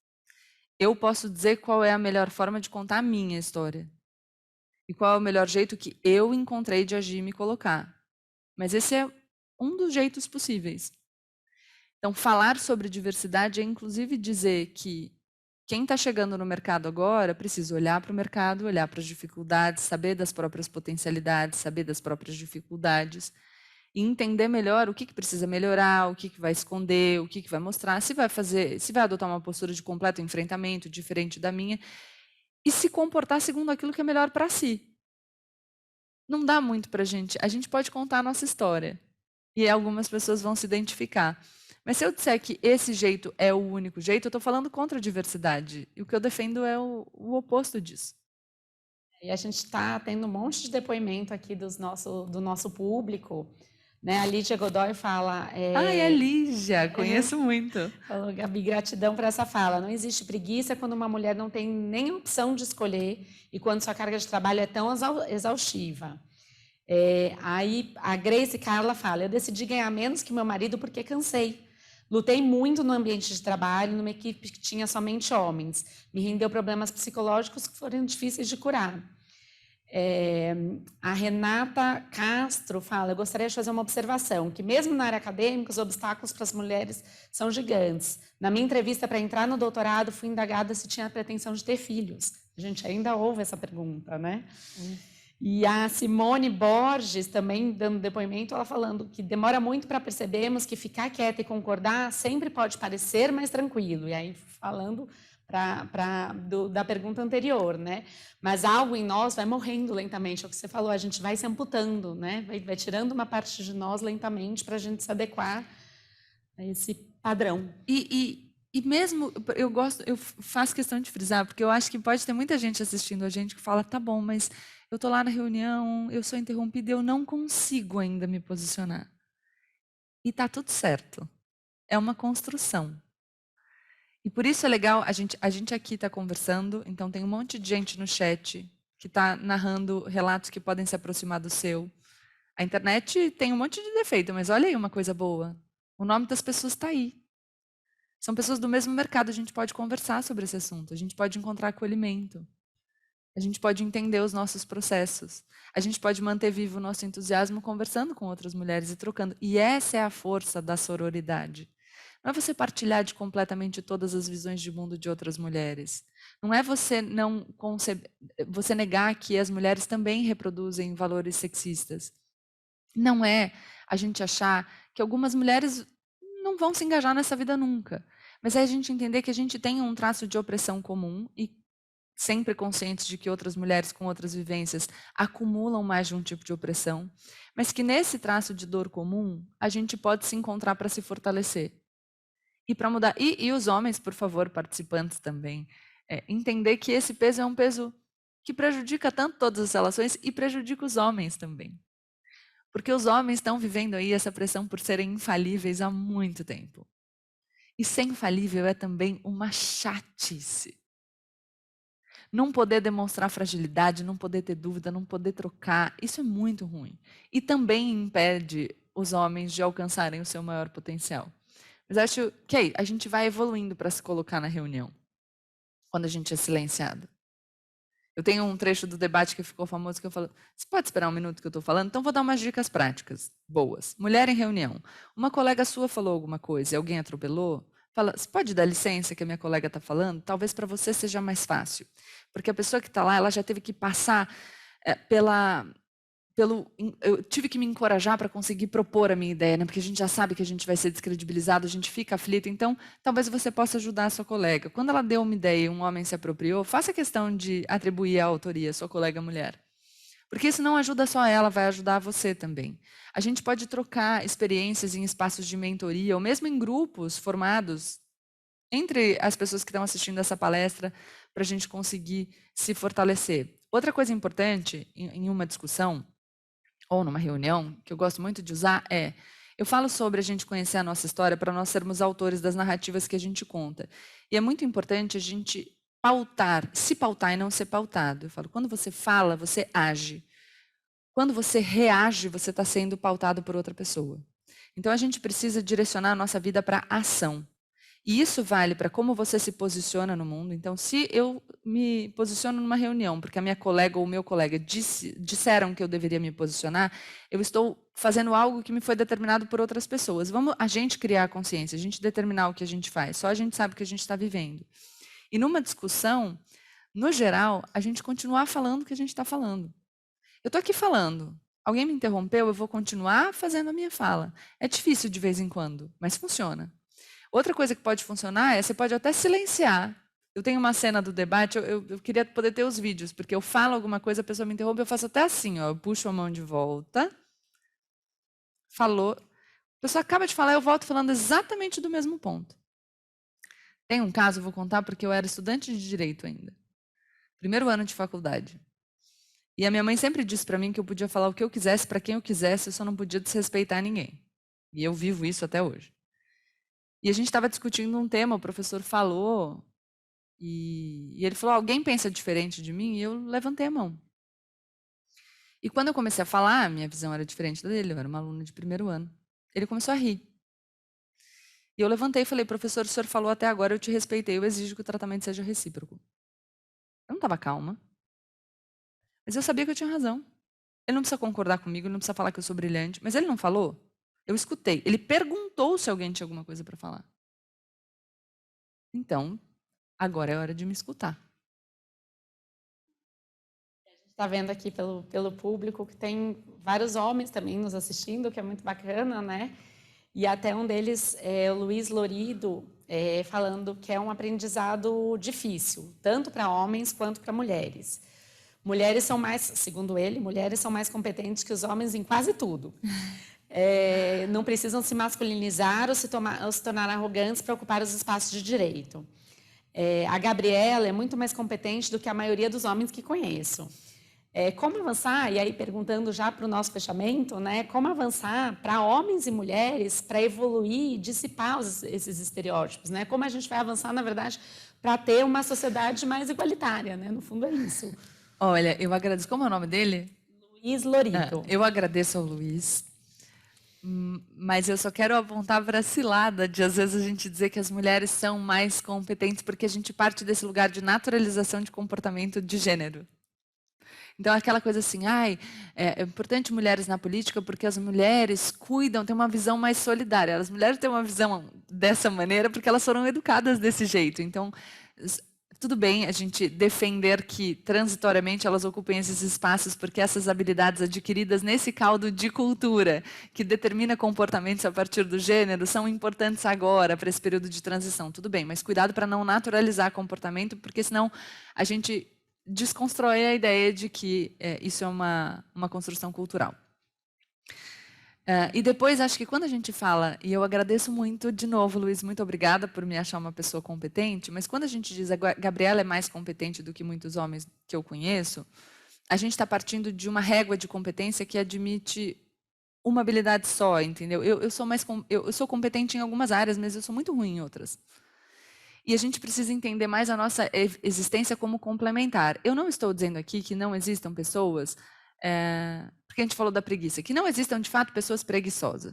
Eu posso dizer qual é a melhor forma de contar a minha história. E qual é o melhor jeito que eu encontrei de agir e me colocar. Mas esse é um dos jeitos possíveis. Então, falar sobre diversidade é inclusive dizer que quem está chegando no mercado agora precisa olhar para o mercado, olhar para as dificuldades, saber das próprias potencialidades, saber das próprias dificuldades e entender melhor o que precisa melhorar, o que vai esconder, o que vai mostrar, se vai adotar uma postura de completo enfrentamento, diferente da minha, e se comportar segundo aquilo que é melhor para si. Não dá muito para a gente pode contar a nossa história, e algumas pessoas vão se identificar. Mas se eu disser que esse jeito é o único jeito, eu estou falando contra a diversidade, e o que eu defendo é o oposto disso. E a gente está tendo um monte de depoimento aqui do nosso público, né? A Lídia Godoy fala... Ai, a Lígia, conheço muito. Falou, Gabi, gratidão por essa fala. Não existe preguiça quando uma mulher não tem nem opção de escolher e quando sua carga de trabalho é tão exaustiva. Aí a Grace Carla fala, eu decidi ganhar menos que meu marido porque cansei. Lutei muito no ambiente de trabalho, numa equipe que tinha somente homens. Me rendeu problemas psicológicos que foram difíceis de curar. A Renata Castro fala, eu gostaria de fazer uma observação, que mesmo na área acadêmica, os obstáculos para as mulheres são gigantes. Na minha entrevista para entrar no doutorado, fui indagada se tinha a pretensão de ter filhos. A gente ainda ouve essa pergunta, né? E a Simone Borges, também dando depoimento, ela falando que demora muito para percebermos que ficar quieta e concordar sempre pode parecer mais tranquilo. E aí, falando da pergunta anterior, né? Mas algo em nós vai morrendo lentamente, é o que você falou, a gente vai se amputando, né? Vai tirando uma parte de nós lentamente para a gente se adequar a esse padrão. E mesmo, eu faço questão de frisar, porque eu acho que pode ter muita gente assistindo a gente que fala, tá bom, mas eu tô lá na reunião, eu sou interrompida e eu não consigo ainda me posicionar. E tá tudo certo. É uma construção. E por isso é legal, a gente aqui está conversando, então tem um monte de gente no chat que está narrando relatos que podem se aproximar do seu. A internet tem um monte de defeito, mas olha aí uma coisa boa. O nome das pessoas está aí. São pessoas do mesmo mercado, a gente pode conversar sobre esse assunto, a gente pode encontrar acolhimento, a gente pode entender os nossos processos, a gente pode manter vivo o nosso entusiasmo conversando com outras mulheres e trocando. E essa é a força da sororidade. Não é você partilhar de completamente todas as visões de mundo de outras mulheres. Não é você você negar que as mulheres também reproduzem valores sexistas. Não é a gente achar que algumas mulheres não vão se engajar nessa vida nunca. Mas é a gente entender que a gente tem um traço de opressão comum e sempre conscientes de que outras mulheres com outras vivências acumulam mais de um tipo de opressão, mas que nesse traço de dor comum a gente pode se encontrar para se fortalecer. E para mudar. E os homens, por favor, participantes também, entender que esse peso é um peso que prejudica tanto todas as relações e prejudica os homens também. Porque os homens estão vivendo aí essa pressão por serem infalíveis há muito tempo. E ser infalível é também uma chatice. Não poder demonstrar fragilidade, não poder ter dúvida, não poder trocar, isso é muito ruim. E também impede os homens de alcançarem o seu maior potencial. Mas acho que a gente vai evoluindo para se colocar na reunião, quando a gente é silenciado. Eu tenho um trecho do debate que ficou famoso que eu falo, você pode esperar um minuto que eu estou falando? Então vou dar umas dicas práticas, boas. Mulher em reunião. Uma colega sua falou alguma coisa e alguém atropelou? fala, você pode dar licença que a minha colega está falando? Talvez para você seja mais fácil. Porque a pessoa que está lá, ela já teve que passar eu tive que me encorajar para conseguir propor a minha ideia, né? Porque a gente já sabe que a gente vai ser descredibilizado, a gente fica aflito, então talvez você possa ajudar a sua colega. Quando ela deu uma ideia e um homem se apropriou, faça questão de atribuir a autoria à sua colega mulher. Porque isso não ajuda só ela, vai ajudar você também. A gente pode trocar experiências em espaços de mentoria, ou mesmo em grupos formados entre as pessoas que estão assistindo essa palestra, para a gente conseguir se fortalecer. Outra coisa importante em uma discussão, ou numa reunião, que eu gosto muito de usar, eu falo sobre a gente conhecer a nossa história para nós sermos autores das narrativas que a gente conta. E é muito importante a gente se pautar e não ser pautado. Eu falo, quando você fala, você age. Quando você reage, você está sendo pautado por outra pessoa. Então a gente precisa direcionar a nossa vida para ação. E isso vale para como você se posiciona no mundo. Então, se eu me posiciono numa reunião porque a minha colega ou o meu colega disseram que eu deveria me posicionar, eu estou fazendo algo que me foi determinado por outras pessoas. Vamos a gente criar a consciência, a gente determinar o que a gente faz. Só a gente sabe o que a gente está vivendo. E numa discussão, no geral, a gente continuar falando o que a gente está falando. Eu estou aqui falando. Alguém me interrompeu, eu vou continuar fazendo a minha fala. É difícil de vez em quando, mas funciona. Outra coisa que pode funcionar você pode até silenciar. Eu tenho uma cena do debate, eu queria poder ter os vídeos, porque eu falo alguma coisa, a pessoa me interrompe, eu faço até assim, ó, eu puxo a mão de volta, falou, a pessoa acaba de falar, eu volto falando exatamente do mesmo ponto. Tem um caso, eu vou contar, porque eu era estudante de Direito ainda. Primeiro ano de faculdade. E a minha mãe sempre disse para mim que eu podia falar o que eu quisesse, para quem eu quisesse, eu só não podia desrespeitar ninguém. E eu vivo isso até hoje. E a gente estava discutindo um tema, o professor falou, e ele falou, alguém pensa diferente de mim? E eu levantei a mão. E quando eu comecei a falar, minha visão era diferente da dele, eu era uma aluna de primeiro ano. Ele começou a rir. E eu levantei e falei, professor, o senhor falou até agora, eu te respeitei, eu exijo que o tratamento seja recíproco. Eu não estava calma, mas eu sabia que eu tinha razão. Ele não precisa concordar comigo, ele não precisa falar que eu sou brilhante, mas ele não falou. Eu escutei. Ele perguntou se alguém tinha alguma coisa para falar. Então, agora é hora de me escutar. A gente está vendo aqui pelo público que tem vários homens também nos assistindo, que é muito bacana, né? E até um deles é o Luiz Lorido, falando que é um aprendizado difícil, tanto para homens quanto para mulheres. Mulheres são mais, segundo ele, mulheres são mais competentes que os homens em quase tudo. Não precisam se masculinizar ou se tornar arrogantes para ocupar os espaços de direito. A Gabriela é muito mais competente do que a maioria dos homens que conheço. Como avançar, e aí perguntando já para o nosso fechamento, né, como avançar para homens e mulheres para evoluir e dissipar esses estereótipos, né? Como a gente vai avançar, na verdade, para ter uma sociedade mais igualitária, né? No fundo é isso. Olha, eu agradeço. Como é o nome dele? Luiz Lorido. Eu agradeço ao Luiz, mas eu só quero apontar para a cilada de, às vezes, a gente dizer que as mulheres são mais competentes porque a gente parte desse lugar de naturalização de comportamento de gênero. Então, aquela coisa assim, é importante mulheres na política porque as mulheres cuidam, têm uma visão mais solidária. As mulheres têm uma visão dessa maneira porque elas foram educadas desse jeito. Então, tudo bem a gente defender que, transitoriamente, elas ocupem esses espaços porque essas habilidades adquiridas nesse caldo de cultura que determina comportamentos a partir do gênero são importantes agora, para esse período de transição. Tudo bem, mas cuidado para não naturalizar comportamento, porque senão a gente desconstrói a ideia de que isso é uma construção cultural. E depois, acho que quando a gente fala, e eu agradeço muito, de novo, Luiz, muito obrigada por me achar uma pessoa competente, mas quando a gente diz a Gabriela é mais competente do que muitos homens que eu conheço, a gente está partindo de uma régua de competência que admite uma habilidade só, entendeu? Eu sou competente em algumas áreas, mas eu sou muito ruim em outras. E a gente precisa entender mais a nossa existência como complementar. Eu não estou dizendo aqui que não existam pessoas, porque a gente falou da preguiça, que não existam, de fato, pessoas preguiçosas.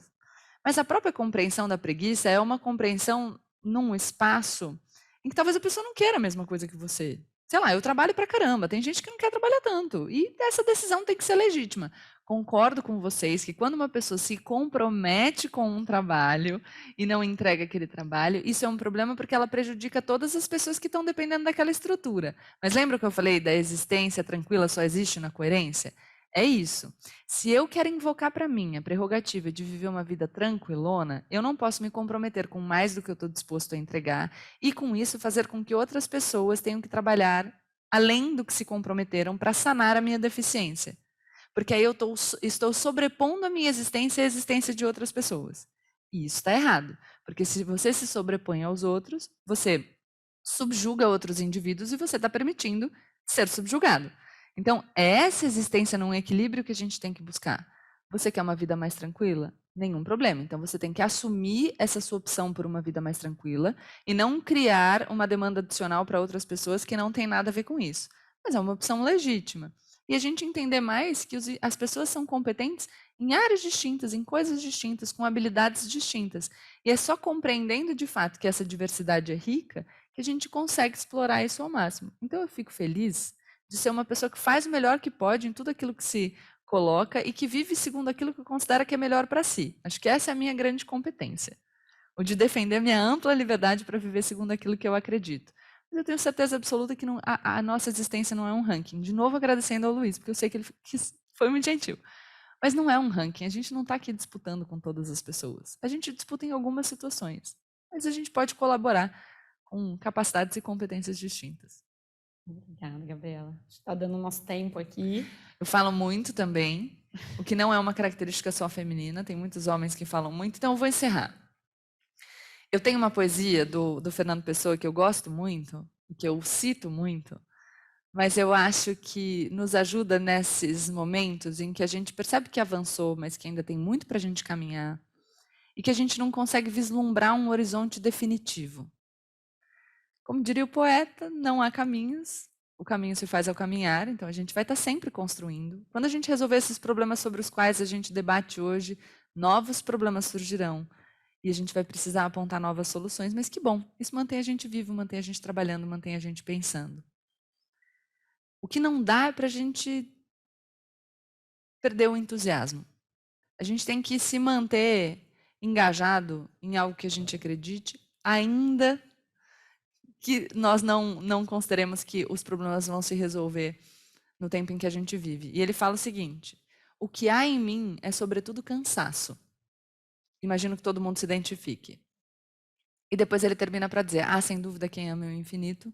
Mas a própria compreensão da preguiça é uma compreensão num espaço em que talvez a pessoa não queira a mesma coisa que você. Sei lá, eu trabalho pra caramba, tem gente que não quer trabalhar tanto. E essa decisão tem que ser legítima. concordo com vocês que quando uma pessoa se compromete com um trabalho e não entrega aquele trabalho, isso é um problema porque ela prejudica todas as pessoas que estão dependendo daquela estrutura. Mas lembra que eu falei da existência tranquila só existe na coerência? É isso. Se eu quero invocar para mim a prerrogativa de viver uma vida tranquilona, eu não posso me comprometer com mais do que eu estou disposto a entregar e, com isso, fazer com que outras pessoas tenham que trabalhar além do que se comprometeram para sanar a minha deficiência. Porque aí eu estou sobrepondo a minha existência à existência de outras pessoas. E isso está errado. Porque se você se sobrepõe aos outros, você subjuga outros indivíduos e você está permitindo ser subjugado. Então, é essa existência num equilíbrio que a gente tem que buscar. Você quer uma vida mais tranquila? Nenhum problema. Então, você tem que assumir essa sua opção por uma vida mais tranquila e não criar uma demanda adicional para outras pessoas que não tem nada a ver com isso. Mas é uma opção legítima. E a gente entender mais que as pessoas são competentes em áreas distintas, em coisas distintas, com habilidades distintas. E é só compreendendo de fato que essa diversidade é rica que a gente consegue explorar isso ao máximo. Então eu fico feliz de ser uma pessoa que faz o melhor que pode em tudo aquilo que se coloca e que vive segundo aquilo que considera que é melhor para si. Acho que essa é a minha grande competência. O de defender minha ampla liberdade para viver segundo aquilo que eu acredito. Mas eu tenho certeza absoluta que a nossa existência não é um ranking. De novo, agradecendo ao Luiz, porque eu sei que ele foi muito gentil. Mas não é um ranking. A gente não está aqui disputando com todas as pessoas. A gente disputa em algumas situações. Mas a gente pode colaborar com capacidades e competências distintas. Obrigada, Gabriela. Está dando nosso tempo aqui. Eu falo muito também, o que não é uma característica só feminina. Tem muitos homens que falam muito, então eu vou encerrar. Eu tenho uma poesia do Fernando Pessoa que eu gosto muito, que eu cito muito, mas eu acho que nos ajuda nesses momentos em que a gente percebe que avançou, mas que ainda tem muito para a gente caminhar, e que a gente não consegue vislumbrar um horizonte definitivo. Como diria o poeta, não há caminhos, o caminho se faz ao caminhar, então a gente vai estar sempre construindo. Quando a gente resolver esses problemas sobre os quais a gente debate hoje, novos problemas surgirão. E a gente vai precisar apontar novas soluções, mas que bom, isso mantém a gente vivo, mantém a gente trabalhando, mantém a gente pensando. O que não dá é para a gente perder o entusiasmo. A gente tem que se manter engajado em algo que a gente acredite, ainda que nós não consideremos que os problemas vão se resolver no tempo em que a gente vive. E ele fala o seguinte: o que há em mim é sobretudo cansaço. Imagino que todo mundo se identifique. E depois ele termina para dizer: há sem dúvida quem ama o infinito,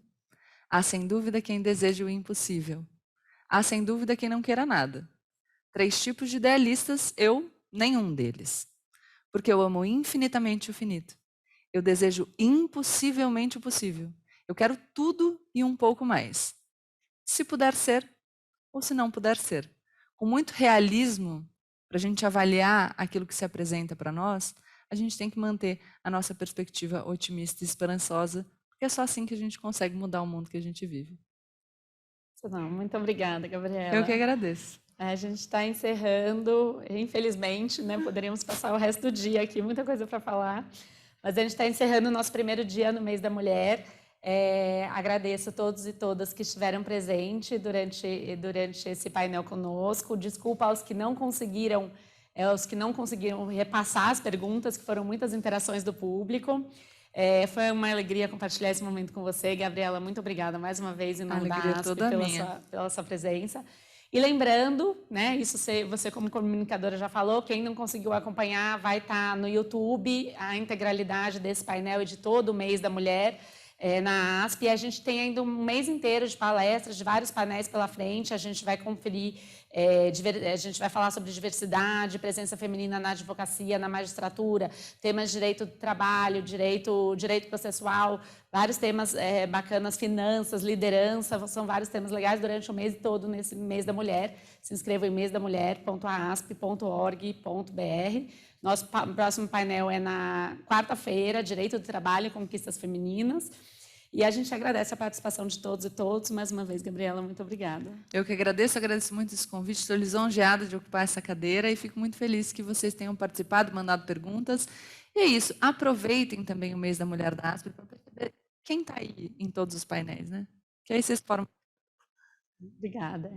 há sem dúvida quem deseja o impossível, há sem dúvida quem não queira nada. 3 tipos de idealistas, eu, nenhum deles. Porque eu amo infinitamente o finito. Eu desejo impossivelmente o possível. Eu quero tudo e um pouco mais. Se puder ser, ou se não puder ser. Com muito realismo, para a gente avaliar aquilo que se apresenta para nós, a gente tem que manter a nossa perspectiva otimista e esperançosa, porque é só assim que a gente consegue mudar o mundo que a gente vive. Não, muito obrigada, Gabriela. Eu que agradeço. A gente está encerrando, infelizmente, né? Poderíamos passar o resto do dia aqui, muita coisa para falar, mas a gente está encerrando o nosso primeiro dia no mês da mulher. Agradeço a todos e todas que estiveram presentes durante esse painel conosco. Desculpa aos que não conseguiram repassar as perguntas, que foram muitas interações do público. Foi uma alegria compartilhar esse momento com você, Gabriela. Muito obrigada mais uma vez em nome da ASP pela sua presença. E lembrando, né, isso você como comunicadora já falou, quem não conseguiu acompanhar vai estar no YouTube a integralidade desse painel e de todo o mês da mulher na ASP. E a gente tem ainda um mês inteiro de palestras, de vários painéis pela frente. A gente vai conferir, a gente vai falar sobre diversidade, presença feminina na advocacia, na magistratura, temas de direito do trabalho, direito processual, vários temas bacanas, finanças, liderança, são vários temas legais durante o mês todo nesse mês da mulher. Se inscreva em mesdamulher.asp.org.br. Nosso próximo painel é na quarta-feira, Direito do Trabalho e Conquistas Femininas. E a gente agradece a participação de todos e todas. Mais uma vez, Gabriela, muito obrigada. Eu que agradeço muito esse convite. Estou lisonjeada de ocupar essa cadeira e fico muito feliz que vocês tenham participado, mandado perguntas. E é isso, aproveitem também o mês da mulher da ASP para perceber quem está aí em todos os painéis, né? Que aí vocês formam. Obrigada.